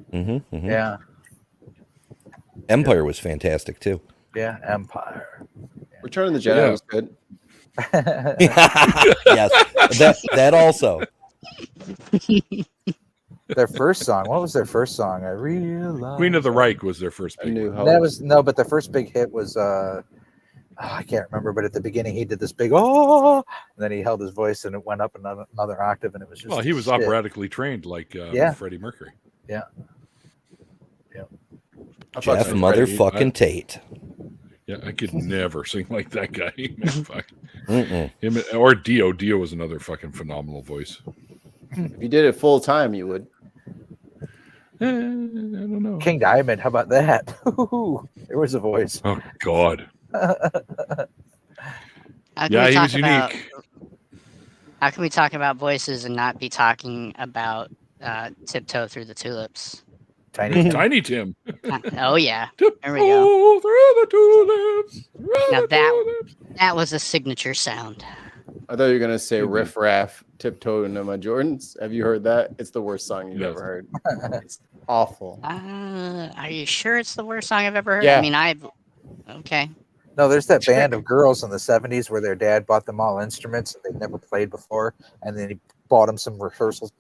Yeah. Empire was fantastic too. Yeah, Empire. Return of the Jedi was good. Yes, that also. Their first song. What was their first song? I realized. Queen of the Reich was their first big one. That was but their first big hit was I can't remember, but at the beginning he did this big and then he held his voice and it went up another octave and it was just he was operatically trained like Freddie Mercury. Yeah. Jeff motherfucking Tate. Yeah, I could never sing like that guy. Fuck. Him or Dio. Dio was another fucking phenomenal voice. If you did it full time, you would. I don't know. King Diamond, how about that? There was a voice. Oh God. He was unique. How can we talk about voices and not be talking about Tiptoe Through the Tulips? Tiny Tim. Oh yeah. There we go. Through the tulips. Now that was a signature sound. I thought you were gonna say Riff Raff, Tiptoe into My Jordans. Have you heard that? It's the worst song you've ever heard. It's awful. Are you sure it's the worst song I've ever heard? Yeah. I mean, okay. No, there's that band of girls in the 70s where their dad bought them all instruments that they'd never played before, and then he bought them some rehearsal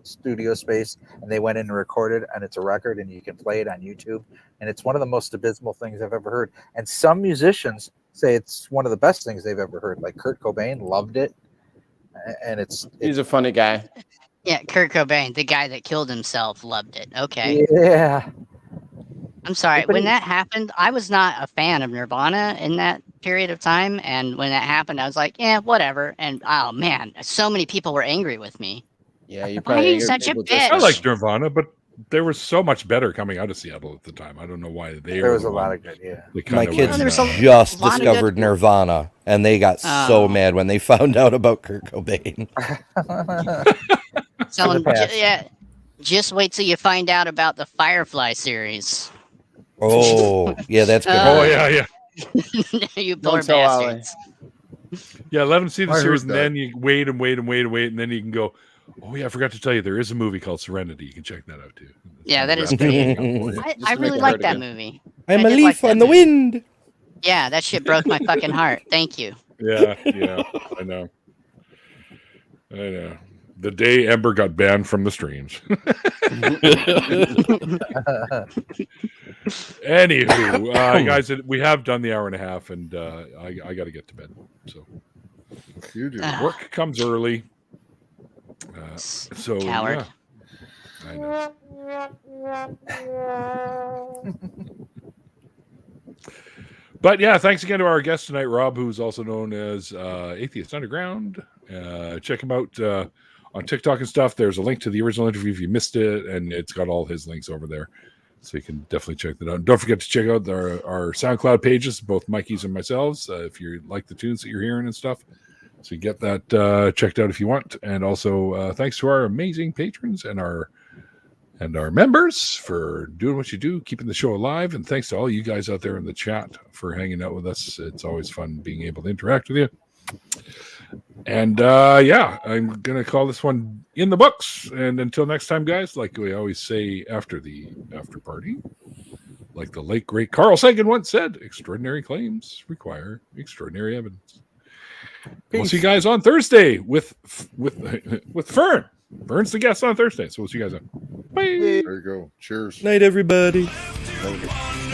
studio space, and they went in and recorded, and it's a record, and you can play it on YouTube, and it's one of the most abysmal things I've ever heard. And some musicians say it's one of the best things they've ever heard. Like Kurt Cobain loved it, and he's a funny guy. Yeah, Kurt Cobain, the guy that killed himself, loved it. Okay. Yeah. I'm sorry. When that happened, I was not a fan of Nirvana in that period of time. And when that happened, I was like, yeah, whatever. And oh man, so many people were angry with me. Yeah, you probably. Why are you such a bitch? I liked Nirvana, but there was so much better coming out of Seattle at the time. I don't know why there was a lot of good. Yeah, my kids just discovered Nirvana, and they got so mad when they found out about Kurt Cobain. Just wait till you find out about the Firefly series. Oh, yeah, that's good. Oh, yeah. You poor bastards. Yeah, let them see the series, and then you wait, and then you can go, oh, yeah, I forgot to tell you, there is a movie called Serenity. You can check that out, too. Yeah, that is great. I really like that movie. I'm a leaf on the wind. Yeah, that shit broke my fucking heart. Thank you. Yeah, I know. The day Ember got banned from the streams. Anywho, guys, we have done the hour and a half, and I got to get to bed. So you do. Work comes early. So coward. Yeah, I know. But yeah, thanks again to our guest tonight, Rob, who's also known as Atheist Underground. Check him out on TikTok and stuff. There's a link to the original interview if you missed it, and it's got all his links over there. So you can definitely check that out. Don't forget to check out our SoundCloud pages, both Mikey's and myself's, if you like the tunes that you're hearing and stuff. So you get that checked out if you want. And also thanks to our amazing patrons and our members for doing what you do, keeping the show alive. And thanks to all you guys out there in the chat for hanging out with us. It's always fun being able to interact with you. And I'm gonna call this one in the books. And until next time, guys, like we always say after the after party, like the late great Carl Sagan once said, extraordinary claims require extraordinary evidence. Peace. We'll see you guys on Thursday with Fern. Fern's the guest on Thursday, so we'll see you guys on. Bye. There you go. Cheers. Night, everybody. Okay.